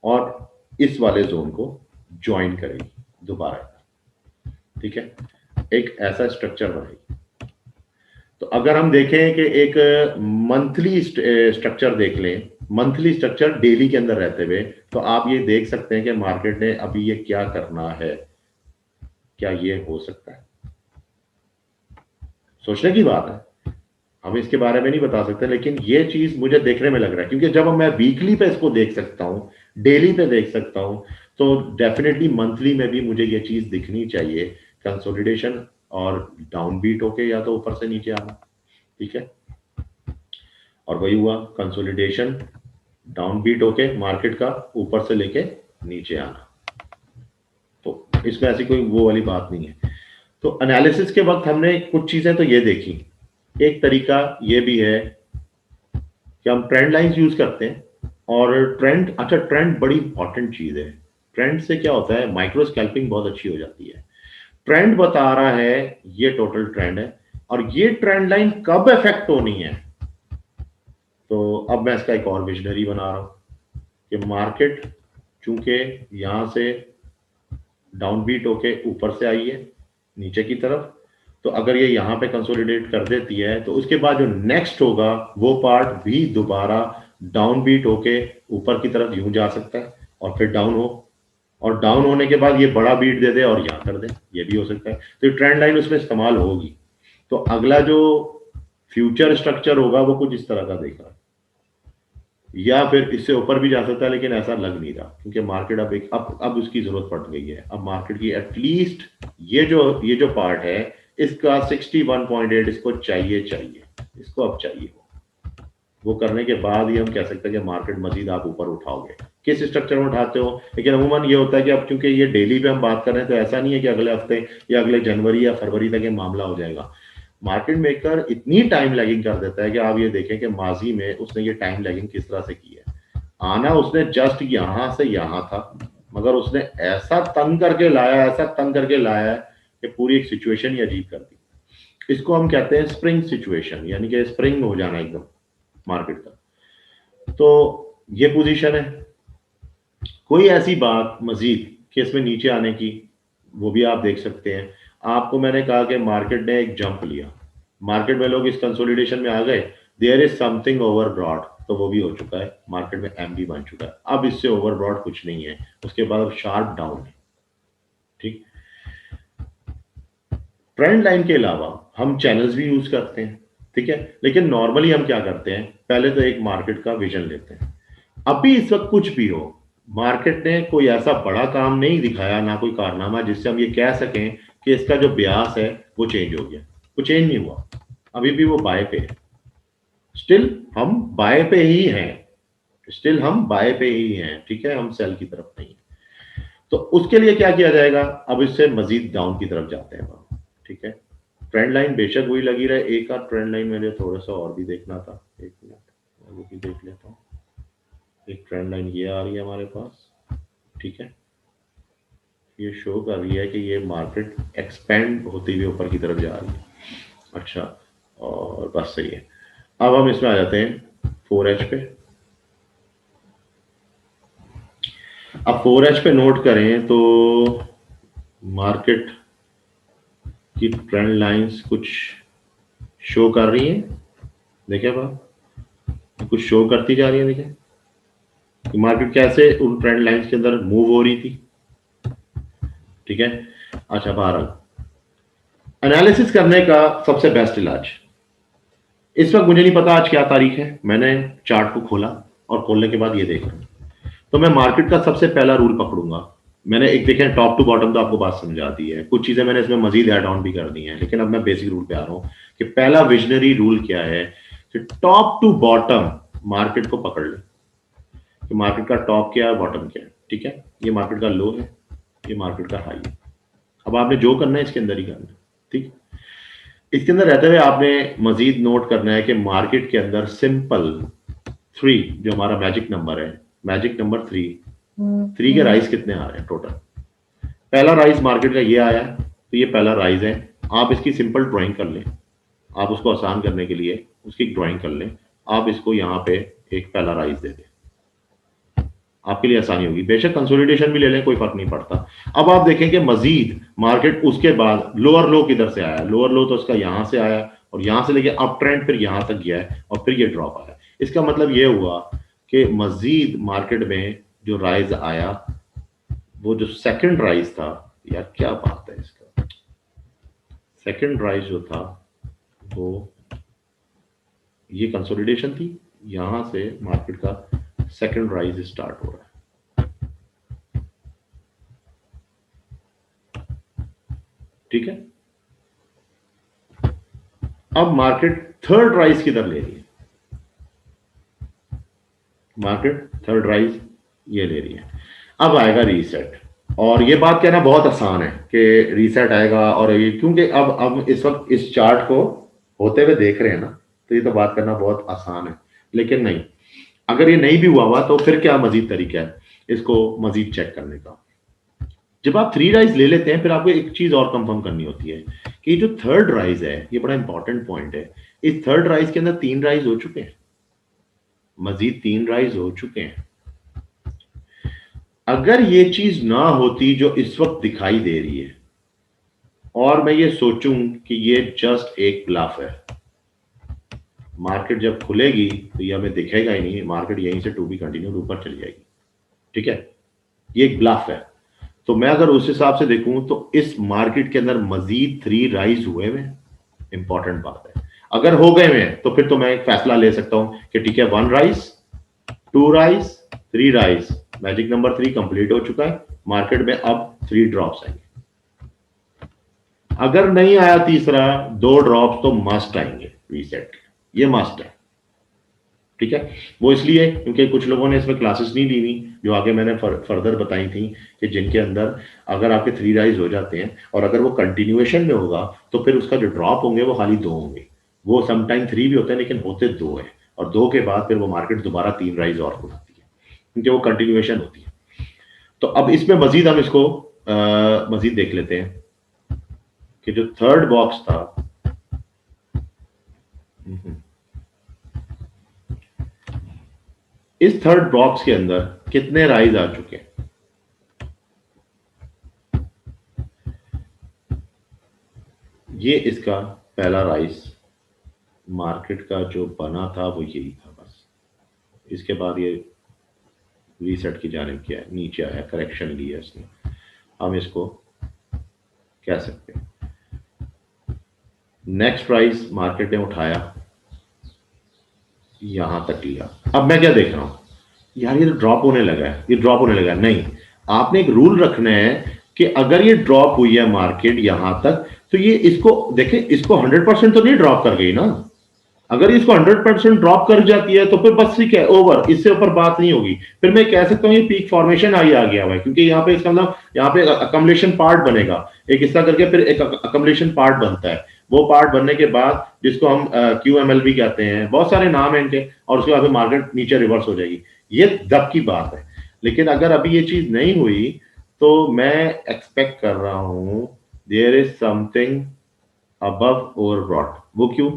और इस वाले जोन को ज्वाइन करेगी दोबारा। ठीक है, एक ऐसा स्ट्रक्चर बनेगी। तो अगर हम देखें कि एक मंथली स्ट्रक्चर देख लें, मंथली स्ट्रक्चर डेली के अंदर रहते हुए, तो आप ये देख सकते हैं कि मार्केट ने अभी ये क्या करना है। क्या ये हो सकता है? सोचने की बात है, हम इसके बारे में नहीं बता सकते, लेकिन ये चीज मुझे देखने में लग रहा है, क्योंकि जब मैं वीकली पे इसको देख सकता हूं, डेली पे देख सकता हूं, तो डेफिनेटली मंथली में भी मुझे ये चीज दिखनी चाहिए, कंसोलिडेशन और डाउन बीट होके या तो ऊपर से नीचे आना। ठीक है, और वही हुआ, कंसोलिडेशन डाउन बीट होके मार्केट का ऊपर से लेके नीचे आना। तो इसमें ऐसी कोई वो वाली बात नहीं है। तो एनालिसिस के वक्त हमने कुछ चीजें तो ये देखी, एक तरीका ये भी है कि हम ट्रेंड लाइंस यूज करते हैं, और ट्रेंड, अच्छा ट्रेंड बड़ी इंपॉर्टेंट चीज है। ट्रेंड से क्या होता है, माइक्रो स्कैल्पिंग बहुत अच्छी हो जाती है। ट्रेंड बता रहा है ये टोटल ट्रेंड है, और ये ट्रेंड लाइन कब इफेक्ट होनी है। तो अब मैं इसका एक और विजनरी बना रहा हूं कि मार्केट चूंकि यहां से डाउन बीट होके ऊपर से आई है नीचे की तरफ, तो अगर ये यहाँ पे कंसोलिडेट कर देती है, तो उसके बाद जो नेक्स्ट होगा वो पार्ट भी दोबारा डाउन बीट होके ऊपर की तरफ यूं जा सकता है और फिर डाउन हो, और डाउन होने के बाद ये बड़ा बीट दे दे और यहाँ कर दे, ये भी हो सकता है। तो ट्रेंड लाइन उसमें इस्तेमाल होगी। तो अगला जो फ्यूचर स्ट्रक्चर होगा वो कुछ इस तरह का देख रहा है, या फिर इससे ऊपर भी जा सकता है, लेकिन ऐसा लग नहीं रहा, क्योंकि मार्केट अब उसकी जरूरत पड़ गई है। अब मार्केट की एटलीस्ट ये जो पार्ट है इसका 61.8 इसको चाहिए, इसको अब चाहिए। वो करने के बाद ही हम कह सकते हैं कि मार्केट मजीद आप ऊपर उठाओगे। किस स्ट्रक्चर में उठाते हो, लेकिन अमूमन ये होता है कि अब चूंकि ये डेली पे हम बात कर रहे हैं, तो ऐसा नहीं है कि अगले हफ्ते या अगले जनवरी या फरवरी तक ये मामला हो जाएगा। मार्केट मेकर इतनी टाइम लैगिंग कर देता है कि आप ये देखें कि माजी में उसने ये टाइम लैगिंग किस तरह से की है। आना उसने जस्ट यहां से यहां था, मगर उसने ऐसा तंग करके लाया, ऐसा तंग करके लाया है कि पूरी एक सिचुएशन ही अजीब कर दी। इसको हम कहते हैं स्प्रिंग सिचुएशन, यानी कि स्प्रिंग हो जाना एकदम मार्केट का। तो ये पोजीशन है। कोई ऐसी बात मजीद कि इसमें नीचे आने की, वो भी आप देख सकते हैं। आपको मैंने कहा कि मार्केट ने एक जंप लिया, मार्केट में लोग इस कंसोलिडेशन में आ गए, देयर इज समथिंग ओवरब्रॉड, तो वो भी हो चुका है, मार्केट में एम भी बन चुका है। अब इससे ओवरब्रॉड कुछ नहीं है, उसके बाद अब शार्प डाउन है। ठीक, ट्रेंड लाइन के अलावा हम चैनल्स भी यूज करते हैं। ठीक है, लेकिन नॉर्मली हम क्या करते हैं, पहले तो एक मार्केट का विजन लेते हैं। अभी इस वक्त कुछ भी हो, मार्केट ने कोई ऐसा बड़ा काम नहीं दिखाया, ना कोई कारनामा जिससे हम ये कह सकें कि इसका जो ब्यास है वो चेंज हो गया। वो चेंज नहीं हुआ, अभी भी वो बाय पे है। स्टिल हम बाय पे ही हैं, स्टिल हम बाय पे ही हैं। ठीक है, हम सेल की तरफ नहीं। तो उसके लिए क्या किया जाएगा, अब इससे मजीद डाउन की तरफ जाते हैं हम। ठीक है, ट्रेंड लाइन बेशक वही लगी रहे, एक आध ट्रेंड लाइन मैंने थोड़ा सा और भी देखना था, एक मिनट वो भी देख लेता हूँ। एक ट्रेंड लाइन ये आ रही है हमारे पास। ठीक है, ये शो कर रही है कि ये मार्केट एक्सपेंड होती हुई ऊपर की तरफ जा रही है। अच्छा, और बस सही है। अब हम इसमें आ जाते हैं 4H पे। अब 4H पे नोट करें तो मार्केट की ट्रेंड लाइंस कुछ शो कर रही हैं। देखिए बात कुछ शो करती जा रही है। देखिए मार्केट कैसे उन ट्रेंड लाइंस के अंदर मूव हो रही थी। ठीक है, अच्छा बहरहाल एनालिसिस करने का सबसे बेस्ट इलाज, इस वक्त मुझे नहीं पता आज क्या तारीख है, मैंने चार्ट को खोला और खोलने के बाद ये देखा, तो मैं मार्केट का सबसे पहला रूल पकड़ूंगा। मैंने एक देखें टॉप टू बॉटम तो आपको बात समझा दी है, कुछ चीजें मैंने इसमें मजीद ऐड ऑन भी कर दी हैं, लेकिन अब मैं बेसिक रूल पे आ रहा हूं कि पहला विजनरी रूल क्या है कि टॉप टू बॉटम मार्केट को पकड़ ले कि मार्केट का टॉप क्या है, बॉटम क्या है। ठीक है, ये मार्केट का लो है, ये मार्केट का हाई है। अब आपने जो करना है इसके अंदर ही करना है, ठीक। इसके अंदर रहते हुए आपने मजीद नोट करना है कि मार्केट के अंदर सिंपल 3 जो हमारा मैजिक नंबर है, मैजिक नंबर 3 के राइज कितने आ रहे हैं टोटल। पहला राइज मार्केट का ये आया है, तो ये पहला राइज है। आप इसकी सिंपल ड्राइंग कर लें, आप उसको आसान करने के लिए उसकी ड्राइंग कर लें। आप इसको यहाँ पे एक पहला राइज दे दें, आपके लिए आसानी होगी। बेशक कंसोलिडेशन भी ले लें, कोई फर्क नहीं पड़ता। अब आप देखें कि मजीद मार्केट उसके बाद लोअर लो किधर से आया, लोअर लो तो उसका यहां से आया और यहां से लेके अप ट्रेंड फिर यहां तक गया है और फिर ये ड्रॉप आया। इसका मतलब ये हुआ कि मजीद मार्केट में जो राइज आया, वो जो सेकंड राइज था, यार क्या बात है इसका, सेकंड राइज जो था वो ये कंसोलिडेशन थी, यहां से मार्केट का सेकंड राइज स्टार्ट हो रहा है, ठीक है। अब मार्केट थर्ड राइज किधर ले रही है, मार्केट थर्ड राइज ये ले रही है। अब आएगा रीसेट, और ये बात कहना बहुत आसान है कि रीसेट आएगा, और ये क्योंकि अब इस वक्त इस चार्ट को होते हुए देख रहे हैं ना, तो ये तो बात करना बहुत आसान है। लेकिन नहीं, अगर ये नहीं भी हुआ तो फिर क्या मजीद तरीका है इसको मजीद चेक करने का। जब आप 3 राइज ले लेते हैं, फिर आपको एक चीज और कंफर्म करनी होती है कि जो थर्ड राइज है, ये बड़ा इंपॉर्टेंट पॉइंट है। इस थर्ड राइज के अंदर 3 राइज हो चुके हैं, मजीद 3 राइज हो चुके हैं। अगर ये चीज ना होती जो इस वक्त दिखाई दे रही है, और मैं ये सोचूं कि ये जस्ट एक ब्लफ है, मार्केट जब खुलेगी तो ये हमें दिखेगा ही नहीं, मार्केट यहीं से टू बी कंटिन्यूड ऊपर चली जाएगी, ठीक है। ये एक ब्लफ है। तो मैं अगर उस हिसाब से देखूं तो इस मार्केट के अंदर मजीद 3 राइज हुए हुए, इंपॉर्टेंट बात है। अगर हो गए हैं तो फिर तो मैं एक फैसला ले सकता हूं कि ठीक है, 1 rise, 2 rise, 3 rise, magic number 3 complete हो चुका है। मार्केट में अब 3 ड्रॉप्स आएंगे। अगर नहीं आया तीसरा, 2 ड्रॉप्स तो मस्ट आएंगे रीसेट, ये मस्ट है, ठीक है। वो इसलिए क्योंकि कुछ लोगों ने इसमें क्लासेस नहीं ली हुई, जो आगे मैंने फर्दर बताई थी, कि जिनके अंदर अगर आपके 3 राइज हो जाते हैं और अगर वो कंटिन्यूएशन में होगा तो फिर उसका जो ड्रॉप होंगे वो खाली 2 होंगे। वो समटाइम 3 भी होते हैं लेकिन होते 2 है, और 2 के बाद फिर वो मार्केट दोबारा 3 राइज और बनाती है, क्योंकि वो कंटिन्यूएशन होती है। तो अब इसमें मजीद हम इसको मजीद देख लेते हैं कि जो थर्ड बॉक्स था, इस थर्ड बॉक्स के अंदर कितने राइज आ चुके हैं। ये इसका पहला राइज मार्केट का जो बना था वो यही था बस। इसके बाद ये रीसेट की जानिब किया है, नीचे आया, करेक्शन लिया इसने, हम इसको कह सकते हैं। नेक्स्ट प्राइस मार्केट ने उठाया, यहां तक लिया। अब मैं क्या देख रहा हूं, यार ये तो ड्रॉप होने लगा है, ये ड्रॉप होने लगा है। नहीं, आपने एक रूल रखना है कि अगर ये ड्रॉप हुई है मार्केट यहां तक, तो ये इसको देखें, इसको 100% तो नहीं ड्रॉप कर गई ना। अगर इसको 100% ड्रॉप कर जाती है तो फिर बस ठीक है, ओवर, इससे ऊपर बात नहीं होगी। फिर मैं कह सकता हूँ ये पीक फॉर्मेशन आ गया हुआ है, क्योंकि यहाँ पे इसका मतलब यहाँ पे अकमलेशन पार्ट बनेगा, एक हिस्सा करके फिर एक अकमलेशन पार्ट बनता है। वो पार्ट बनने के बाद जिसको हम QML भी कहते हैं, बहुत सारे नाम है इनके, और उसके बाद मार्केट नीचे रिवर्स हो जाएगी। ये दब की बात है। लेकिन अगर अभी ये चीज नहीं हुई तो मैं एक्सपेक्ट कर रहा हूं देयर इज समथिंग अबव ओवरब्रॉट। वो क्यों?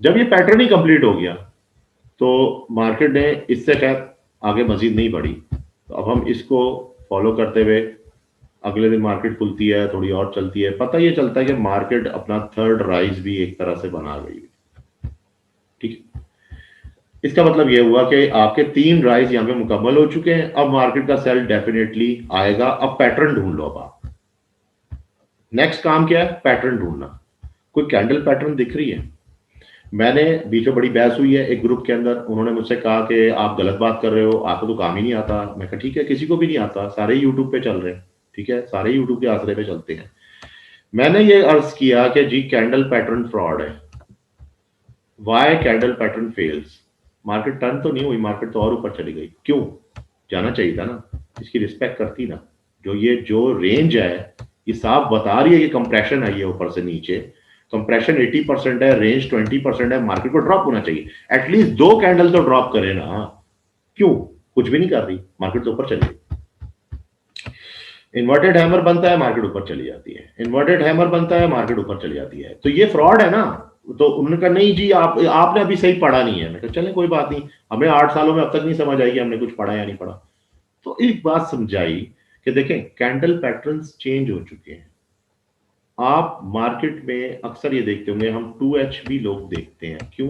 जब ये पैटर्न ही कंप्लीट हो गया तो मार्केट ने इससे खैर आगे मजीद नहीं बढ़ी, तो अब हम इसको फॉलो करते हुए अगले दिन मार्केट खुलती है, थोड़ी और चलती है, पता ये चलता है कि मार्केट अपना थर्ड राइज भी एक तरह से बना गई, ठीक है। इसका मतलब यह हुआ कि आपके 3 राइज यहां पे मुकम्मल हो चुके हैं। अब मार्केट का सेल डेफिनेटली आएगा। अब पैटर्न ढूंढ लो। अब आप नेक्स्ट काम क्या है? पैटर्न ढूंढना। कोई कैंडल पैटर्न दिख रही है? मैंने बीच में बड़ी बहस हुई है एक ग्रुप के अंदर, उन्होंने मुझसे कहा कि आप गलत बात कर रहे हो, आपको तो काम ही नहीं आता। मैं कहा ठीक है, किसी को भी नहीं आता, सारे यूट्यूब पे चल रहे हैं, ठीक है, सारे यूट्यूब के आसरे पे चलते हैं। मैंने ये अर्ज किया कि जी कैंडल पैटर्न फ्रॉड है। Why candle pattern fails? Market turn तो नहीं हुई, मार्केट तो और ऊपर चली गई। क्यों? जाना चाहिए था ना, इसकी रिस्पेक्ट करती ना। जो रेंज है ये साफ बता रही है कि कंप्रेशन आई है ऊपर से नीचे, कंप्रेशन 80% है, रेंज 20% है, मार्केट को ड्रॉप होना चाहिए, एटलीस्ट 2 कैंडल तो ड्रॉप करे ना। क्यों? कुछ भी नहीं कर रही, मार्केट तो ऊपर चली गई। इन्वर्टेड हैमर बनता है, मार्केट ऊपर चली जाती है, इन्वर्टेड हैमर बनता है, मार्केट ऊपर चली जाती है। तो ये फ्रॉड है ना। तो उन्होंने कहा नहीं जी आपने अभी सही पढ़ा नहीं है। मैं कहा चले कोई बात नहीं, हमें 8 सालों में अब तक नहीं समझ आई कि हमने कुछ पढ़ा या नहीं पढ़ा। तो एक बात समझाई कि देखें कैंडल पैटर्न्स चेंज हो चुके हैं। आप मार्केट में अक्सर ये देखते होंगे, हम 2H भी लोग देखते हैं। क्यों?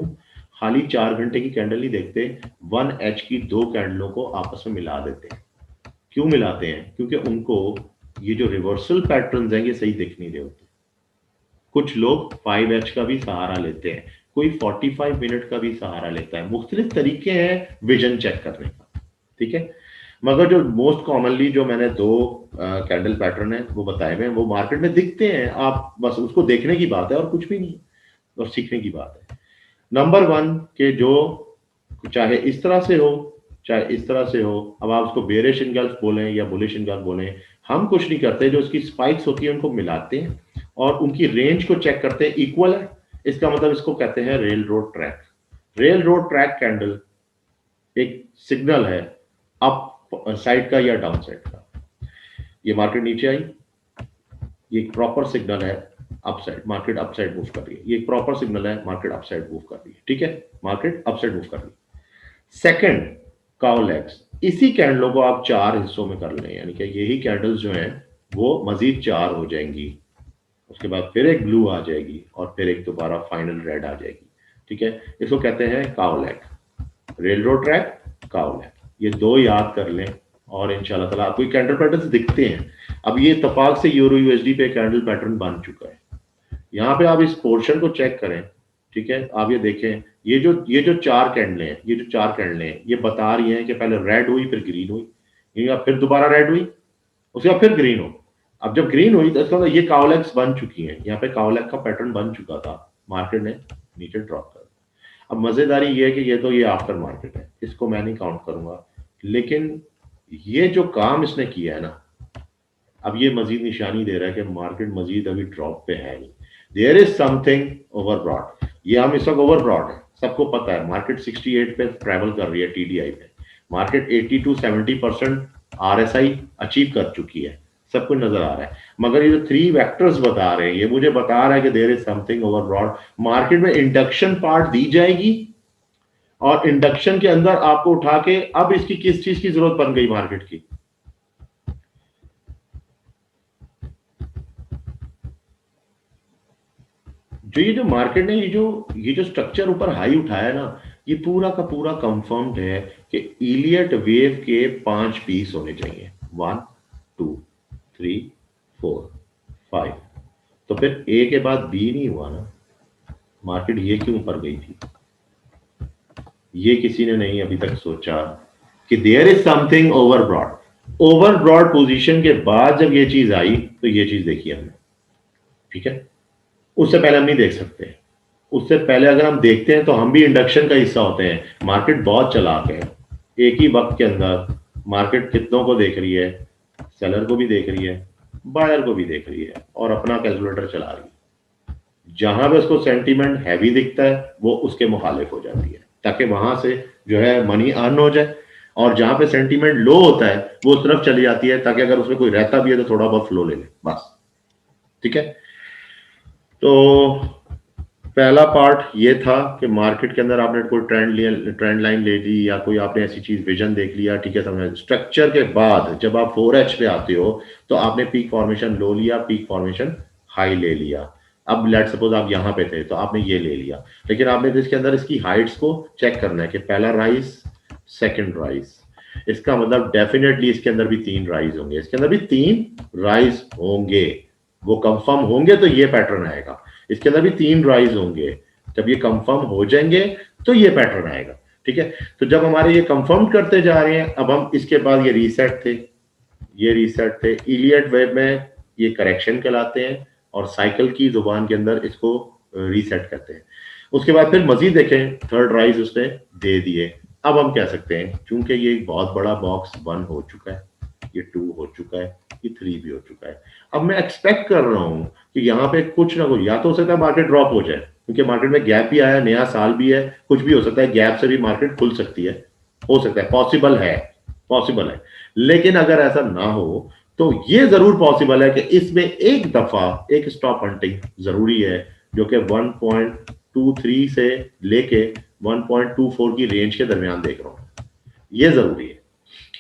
खाली 4 घंटे की कैंडल नहीं देखते, 1H की 2 कैंडलों को आपस में मिला देते हैं। क्यों मिलाते हैं? क्योंकि उनको ये जो रिवर्सल पैटर्न्स हैं ये सही दिख नहीं रहे होते। कुछ लोग 5H का भी सहारा लेते हैं, कोई 45 मिनट का भी सहारा लेता है। मुख्तलिफ तरीके हैं विजन चेक करने का, ठीक है। मगर जो मोस्ट कॉमनली जो मैंने 2 कैंडल पैटर्न है वो बताए हुए हैं, वो मार्केट में दिखते हैं। आप बस उसको देखने की बात है और कुछ भी नहीं, और सीखने की बात है। नंबर 1 के जो चाहे इस तरह से हो चाहे इस तरह से हो, अब आप उसको बेरिश इनगल्फ बोलें या बुलिश इनगल्फ बोलें, हम कुछ नहीं करते। जो उसकी स्पाइक्स होती है उनको मिलाते हैं और उनकी रेंज को चेक करते हैं, इक्वल है, इसका मतलब इसको कहते हैं rail road track. Rail road track candle एक सिग्नल है अप साइड का या डाउन साइड का। ये मार्केट नीचे आई, ये एक प्रॉपर सिग्नल है up side, market up side move कर रही है। ये एक प्रॉपर सिग्नल है, मार्केट अप साइड मूव कर रही है, ठीक है, मार्केट अप साइड मूव कर रही है। सेकंड काउ लेग्स, इसी कैंडलों को आप 4 हिस्सों में कर लें, यानी कि यही कैंडल्स जो हैं वो मजीद 4 हो जाएंगी, उसके बाद फिर एक ब्लू आ जाएगी और फिर एक दोबारा फाइनल रेड आ जाएगी, ठीक है। इसको कहते हैं cow leg, rail road track, cow leg. ये 2 याद कर लें और इंशाल्लाह ताला आपको कैंडल पैटर्न्स दिखते हैं। अब ये इत्तेफाक से यूरो यूएसडी पे कैंडल पैटर्न बन चुका है। यहाँ पे आप इस पोर्शन को चेक करें, ठीक है। आप ये देखें, ये जो 4 कैंडलें हैं, ये जो 4 कैंडलें हैं ये बता रही हैं कि पहले रेड हुई, फिर ग्रीन हुई, या फिर दोबारा रेड हुई, उसके बाद फिर ग्रीन हो। अब जब ग्रीन हुई तो इसका मतलब ये काउलेक्स बन चुकी हैं, यहाँ पे काउलेक का पैटर्न बन चुका था, मार्केट ने नीचे ड्रॉप कर। अब मजेदारी ये है कि ये आफ्टर मार्केट है, इसको मैं नहीं काउंट करूंगा, लेकिन ये जो काम इसने किया है ना, अब ये मजीद निशानी दे रहा है कि मार्केट मजीद अभी ड्रॉप पे है नहीं, देयर इज समथिंग ओवरब्रॉड। ये हम इस वक्त ओवरब्रॉड है, सबको पता है। मार्केट 68 पे ट्रेवल कर रही है टीडीआई पे, मार्केट 80 to 70% RSI अचीव कर चुकी है, सब कुछ नजर आ रहा है। मगर ये जो 3 वेक्टर्स बता रहे हैं, ये मुझे बता रहा है कि देयर इज समथिंग ओवरब्रॉड। मार्केट में इंडक्शन पार्ट दी जाएगी और इंडक्शन के अंदर आपको उठा के, अब इसकी किस चीज की जरूरत बन गई मार्केट की? जो मार्केट ने ये जो स्ट्रक्चर ऊपर हाई उठाया ना, ये पूरा का पूरा कंफर्म्ड है कि इलियट वेव के 5 पीस होने चाहिए, 1 2 3 4 5। तो फिर ए के बाद बी नहीं हुआ ना, मार्केट ये क्यों ऊपर गई थी? ये किसी ने नहीं अभी तक सोचा कि देयर इज समथिंग ओवरब्रॉड पोजीशन के बाद जब ये चीज आई तो ये चीज देखी हमने, ठीक है। उससे पहले हम नहीं देख सकते। उससे पहले अगर हम देखते हैं तो हम भी इंडक्शन का हिस्सा होते हैं। मार्केट बहुत चालाक है, एक ही वक्त के अंदर मार्केट कितनों को देख रही है, सेलर को भी देख रही है, बायर को भी देख रही है और अपना कैलकुलेटर चला रही है। जहां पे उसको सेंटीमेंट हैवी दिखता है वो उसके मुखालिफ हो जाती है, ताकि वहां से जो है मनी अर्न हो जाए, और जहां पे सेंटीमेंट लो होता है वो उस तरफ चली जाती है, ताकि अगर उसमें कोई रहता भी है तो थोड़ा बहुत फ्लो ले ले, बस, ठीक है। तो पहला पार्ट ये था कि मार्केट के अंदर आपने कोई ट्रेंड लाइन ले ली या कोई आपने ऐसी चीज विजन देख लिया, ठीक है, समझ। स्ट्रक्चर के बाद जब आप 4H पे आते हो तो आपने पीक फॉर्मेशन लो लिया, पीक फॉर्मेशन हाई ले लिया। अब लेट सपोज आप यहाँ पे थे तो आपने ये ले लिया, लेकिन आपने इसके अंदर इसकी हाइट्स को चेक करना है कि पहला राइज, सेकेंड राइज। इसका मतलब डेफिनेटली इसके अंदर भी 3 राइज होंगे, इसके अंदर भी 3 राइज होंगे, वो कंफर्म होंगे तो ये पैटर्न आएगा। इसके अंदर भी 3 राइज होंगे, जब ये कंफर्म हो जाएंगे तो ये पैटर्न आएगा, ठीक है। तो जब हमारे ये कंफर्म करते जा रहे हैं, अब हम इसके बाद ये रीसेट थे, इलियट वेव में ये करेक्शन कहलाते हैं और साइकिल की जुबान के अंदर इसको रीसेट करते हैं। उसके बाद फिर मजीद देखें, 3rd राइज उसने दे दिए। अब हम कह सकते हैं चूंकि ये एक बहुत बड़ा बॉक्स 1 हो चुका है, ये 2 हो चुका है, ये 3 भी हो चुका है। अब मैं एक्सपेक्ट कर रहा हूं कि यहाँ पे कुछ ना कुछ, या तो हो सकता है मार्केट ड्रॉप हो जाए क्योंकि मार्केट में गैप भी आया, नया साल भी है, कुछ भी हो सकता है, गैप से भी मार्केट खुल सकती है, हो सकता है, पॉसिबल है। लेकिन अगर ऐसा ना हो तो ये जरूर पॉसिबल है कि इसमें एक दफा एक स्टॉप हंटिंग जरूरी है, जो कि 1.23 से लेके 1.24 की रेंज के दरमियान देख रहा हूं, ये जरूरी है।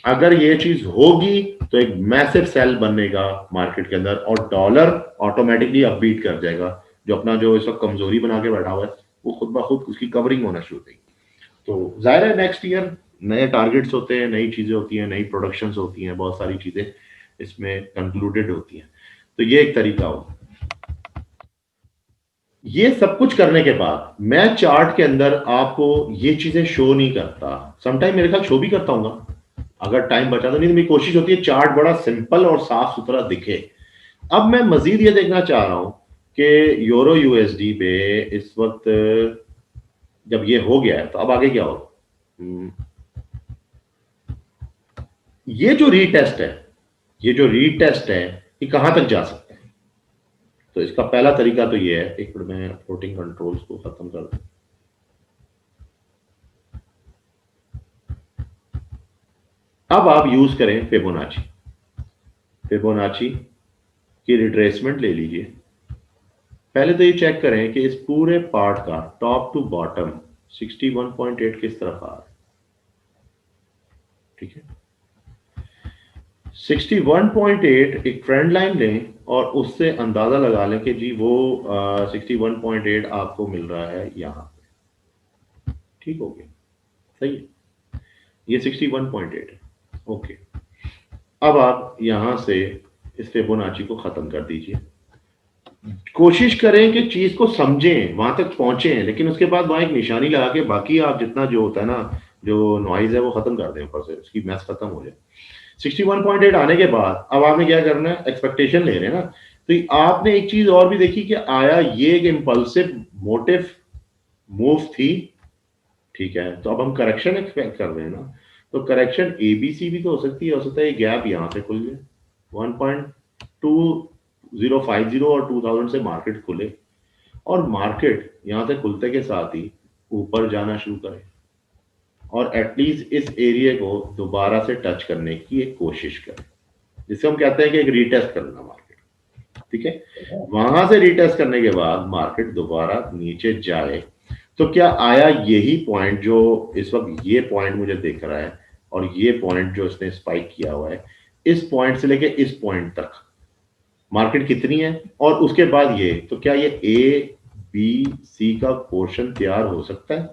अगर ये चीज होगी तो एक मैसिव सेल बनेगा मार्केट के अंदर और डॉलर ऑटोमेटिकली अपबीट कर जाएगा, जो अपना जो इस वक्त कमजोरी बना के बैठा हुआ है वो खुद ब खुद उसकी कवरिंग होना शुरू हो जाएगी। तो जाहिर है नेक्स्ट ईयर नए टारगेट्स होते हैं, नई चीजें होती हैं, नई प्रोडक्शंस होती हैं, बहुत सारी चीजें इसमें कंक्लूडेड होती हैं। तो ये एक तरीका होगा। ये सब कुछ करने के बाद मैं चार्ट के अंदर आपको ये चीजें शो नहीं करता, समटाइम मेरे ख्याल शो भी करता हूँ अगर टाइम बचा तो, नहीं तो मेरी कोशिश होती है चार्ट बड़ा सिंपल और साफ सुथरा दिखे। अब मैं मजीद ये देखना चाह रहा हूं कि यूरो यूएसडी पे इस वक्त जब ये हो गया है तो अब आगे क्या होगा। ये जो रीटेस्ट है ये कहां तक जा सकता है। तो इसका पहला तरीका तो ये है, एक मिनट में फ्लोटिंग कंट्रोल्स को खत्म कर दूं। अब आप यूज करें फिबोनाची की रिट्रेसमेंट ले लीजिए। पहले तो ये चेक करें कि इस पूरे पार्ट का टॉप टू बॉटम 61.8 किस तरफ आ रहा है। ठीक है, 61.8 एक ट्रेंड लाइन लें और उससे अंदाजा लगा लें कि जी वो 61.8 आपको मिल रहा है यहां पे। ठीक हो गया, सही है, ये 61.8 है। ओके, अब आप यहां से इस फिबोनाची को खत्म कर दीजिए। कोशिश करें कि चीज को समझें, वहां तक पहुंचे, लेकिन उसके बाद वहां एक निशानी लगा के बाकी आप जितना जो होता है ना, जो नॉइज है वो खत्म कर दें, ऊपर से उसकी मैस खत्म हो जाए। 61.8 आने के बाद अब आपने क्या करना है, एक्सपेक्टेशन ले रहे हैं ना, तो आपने एक चीज और भी देखी कि आया ये एक इंपल्सिव मोटिव मूव थी। ठीक है, तो अब हम करेक्शन एक्सपेक्ट कर रहे हैं ना, तो करेक्शन एबीसी भी तो हो सकती है, हो सकता है ये गैप यहां से खुल जाए 1.2050 और 2000 से मार्केट खुले और मार्केट यहां से खुलते के साथ ही ऊपर जाना शुरू करे और एटलीस्ट इस एरिया को दोबारा से टच करने की एक कोशिश करें, जिसे हम कहते हैं कि एक रीटेस्ट करना मार्केट। ठीक है, वहां से रीटेस्ट करने के बाद मार्केट दोबारा नीचे जाए तो क्या आया यही पॉइंट जो इस वक्त ये पॉइंट मुझे दिख रहा है और ये पॉइंट जो इसने स्पाइक किया हुआ है, इस पॉइंट से लेके इस पॉइंट तक मार्केट कितनी है और उसके बाद ये, तो क्या ये ए बी सी का पोर्शन तैयार हो सकता है।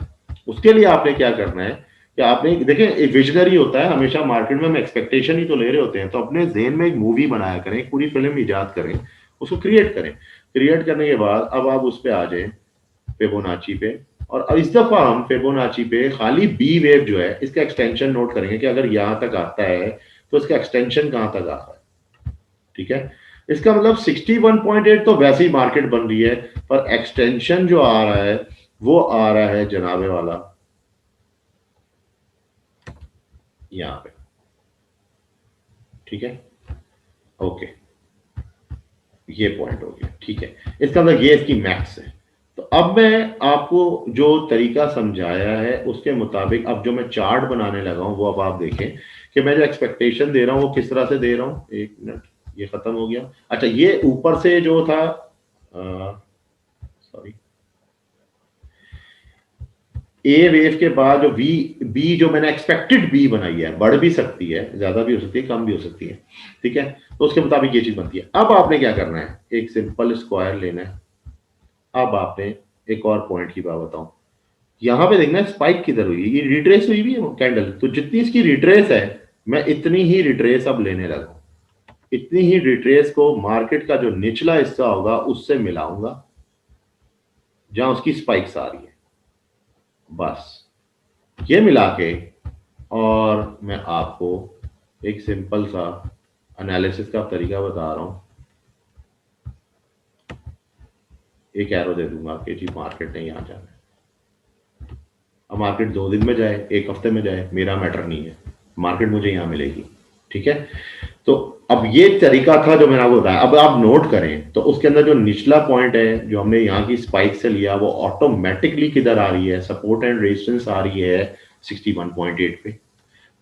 उसके लिए आपने क्या करना है कि आपने देखें, एक विजनरी होता है हमेशा मार्केट में, हम एक्सपेक्टेशन ही तो ले रहे होते हैं, तो अपने जेहन में एक मूवी बनाया करें, एक पूरी फिल्म इजाद करें, उसको क्रिएट करें। क्रिएट करने के बाद अब आप उस पर आ जाए फिबोनाची पे, और इस दफा हम फिबोनाची पे खाली बी वेव जो है इसका एक्सटेंशन नोट करेंगे कि अगर यहां तक आता है तो इसका एक्सटेंशन कहां तक आ रहा है। ठीक है, इसका मतलब 61.8 तो वैसे ही मार्केट बन रही है, पर एक्सटेंशन जो आ रहा है वो आ रहा है जनाबे वाला यहां पे। ठीक है, ओके, ये पॉइंट हो गया। ठीक है, इसका मतलब ये इसकी मैक्स है। तो अब मैं आपको जो तरीका समझाया है उसके मुताबिक अब जो मैं चार्ट बनाने लगा हूं वो अब आप देखें कि मैं जो एक्सपेक्टेशन दे रहा हूं वो किस तरह से दे रहा हूं। एक मिनट, ये खत्म हो गया। अच्छा, ये ऊपर से जो था, सॉरी, ए वेव के बाद जो वी बी जो मैंने एक्सपेक्टेड बी बनाई है, बढ़ भी सकती है, ज्यादा भी हो सकती है, कम भी हो सकती है। ठीक है, तो उसके मुताबिक ये चीज बनती है। अब आपने क्या करना है, एक सिंपल स्क्वायर लेना है। अब आपने एक और पॉइंट की बात बताऊं, यहां पे देखना है स्पाइक किधर हुई है, ये रिट्रेस हुई भी है कैंडल, तो जितनी इसकी रिट्रेस है मैं इतनी ही रिट्रेस अब लेने लगा, इतनी ही रिट्रेस को मार्केट का जो निचला हिस्सा होगा उससे मिलाऊंगा जहां उसकी स्पाइक्स आ रही है, बस ये मिला के, और मैं आपको एक सिंपल सा एनालिसिस का तरीका बता रहा हूं। एक एरो दे दूंगा कि जी मार्केट ने यहां जाना है। अब मार्केट 2 दिन में जाए, 1 हफ्ते में जाए, मेरा मैटर नहीं है, मार्केट मुझे यहां मिलेगी। ठीक है, तो अब ये तरीका था जो मैंने आपको बताया। अब आप नोट करें तो उसके अंदर जो निचला पॉइंट है जो हमने यहाँ की स्पाइक से लिया वो ऑटोमेटिकली किधर आ रही है, सपोर्ट एंड रेजिस्टेंस आ रही है 61.8 पे।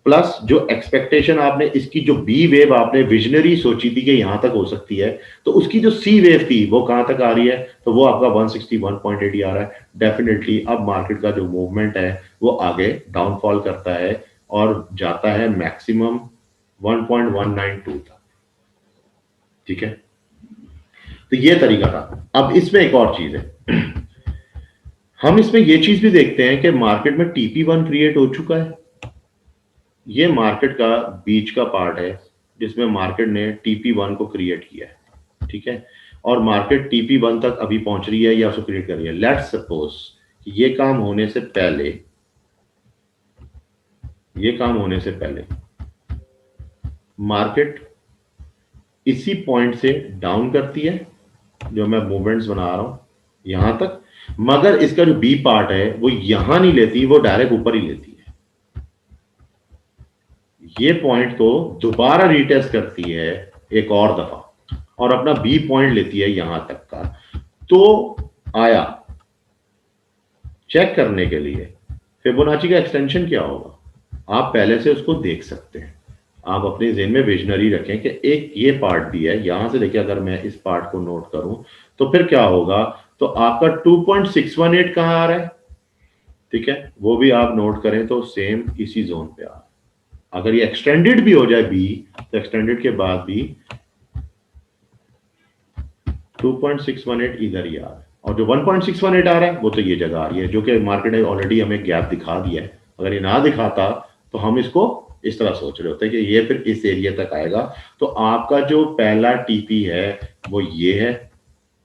प्लस जो एक्सपेक्टेशन आपने इसकी जो बी वेव आपने विजनरी सोची थी कि यहां तक हो सकती है, तो उसकी जो सी वेव थी वो कहां तक आ रही है, तो वो आपका 161.80 आ रहा है। डेफिनेटली अब मार्केट का जो मूवमेंट है वो आगे डाउनफॉल करता है और जाता है मैक्सिमम 1.192 तक। ठीक है, तो ये तरीका था। अब इसमें एक और चीज है, हम इसमें ये चीज भी देखते हैं कि मार्केट में TP1 क्रिएट हो चुका है। ये मार्केट का बीच का पार्ट है जिसमें मार्केट ने TP1 को क्रिएट किया है। ठीक है, और मार्केट TP1 तक अभी पहुंच रही है या उसको क्रिएट कर रही है। लेट्स सपोज ये काम होने से पहले, मार्केट इसी पॉइंट से डाउन करती है, जो मैं मूवमेंट्स बना रहा हूं यहां तक, मगर इसका जो बी पार्ट है वो यहां नहीं लेती, वो डायरेक्ट ऊपर ही लेती है। ये पॉइंट को दोबारा रीटेस्ट करती है एक और दफा और अपना बी पॉइंट लेती है यहां तक का। तो आया चेक करने के लिए फिबोनाची का एक्सटेंशन क्या होगा, आप पहले से उसको देख सकते हैं। आप अपने ज़हन में विजनरी रखें कि एक ये पार्ट भी है, यहां से देखिए अगर मैं इस पार्ट को नोट करूं तो फिर क्या होगा, तो आपका 2.618 कहां आ रहा है। ठीक है, वो भी आप नोट करें तो सेम इसी जोन पे आ रहा है। अगर ये एक्सटेंडेड भी हो जाए बी, तो एक्सटेंडेड के बाद भी 2.618 इधर ही आ रहा है, और जो 1.618 आ रहा है वो तो ये जगह आ रही है, जो कि मार्केट ने ऑलरेडी हमें गैप दिखा दिया है। अगर ये ना दिखाता तो हम इसको इस तरह सोच रहे होते कि ये फिर इस एरिया तक आएगा। तो आपका जो पहला टीपी है वो ये है,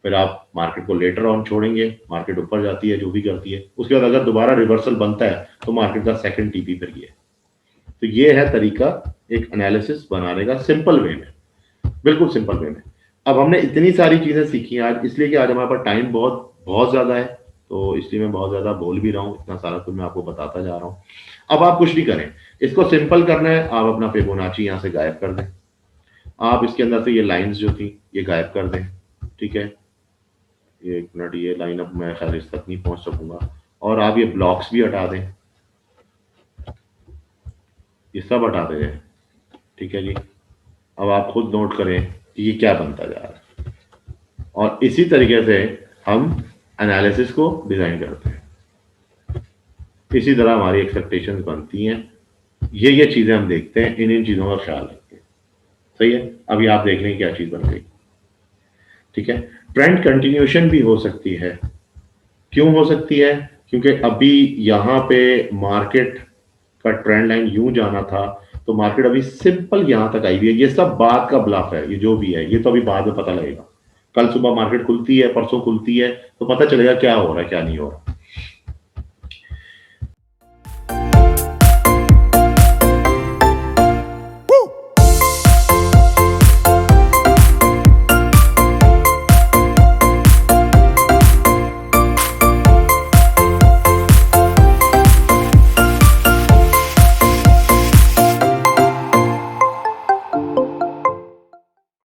फिर आप मार्केट को लेटर ऑन छोड़ेंगे, मार्केट ऊपर जाती है जो भी करती है, उसके बाद अगर दोबारा रिवर्सल बनता है तो मार्केट का सेकंड टीपी फिर ये। तो ये है तरीका एक एनालिसिस बनाने का, सिंपल वे में, बिल्कुल सिंपल वे में। अब हमने इतनी सारी चीजें सीखी आज, इसलिए कि आज हमारे पास टाइम बहुत बहुत ज्यादा है, तो इसलिए मैं बहुत ज्यादा बोल भी रहा हूँ, इतना सारा कुछ मैं आपको बताता जा रहा हूँ। अब आप कुछ नहीं करें, इसको सिंपल करना है, आप अपना फिबोनाची यहाँ से गायब कर दें। आप इसके अंदर से ये लाइंस जो थी ये गायब कर दें। ठीक है, ये एक मिनट, ये लाइन अब मैं खैर इस तक नहीं पहुंच सकूंगा। और आप ये ब्लॉक्स भी हटा दें, ये सब हटा दें। ठीक है जी, अब आप खुद नोट करें कि ये क्या बनता जा रहा है, और इसी तरीके से हम एनालिसिस को डिजाइन करते हैं। इसी तरह हमारी एक्सपेक्टेशंस बनती हैं, ये चीजें हम देखते हैं, इन चीजों का ख्याल रखते हैं। सही है, अभी आप देख लें क्या चीज बन गई। ठीक है, ट्रेंड कंटिन्यूएशन भी हो सकती है। क्यों हो सकती है, क्योंकि अभी यहाँ पे मार्केट का ट्रेंड लाइन यूं जाना था, तो मार्केट अभी सिंपल यहां तक आई हुई है। ये सब बात का ब्लफ है, ये जो भी है ये तो अभी बाद में पता लगेगा। कल सुबह मार्केट खुलती है, परसों खुलती है, तो पता चलेगा क्या हो रहा है क्या नहीं हो रहा।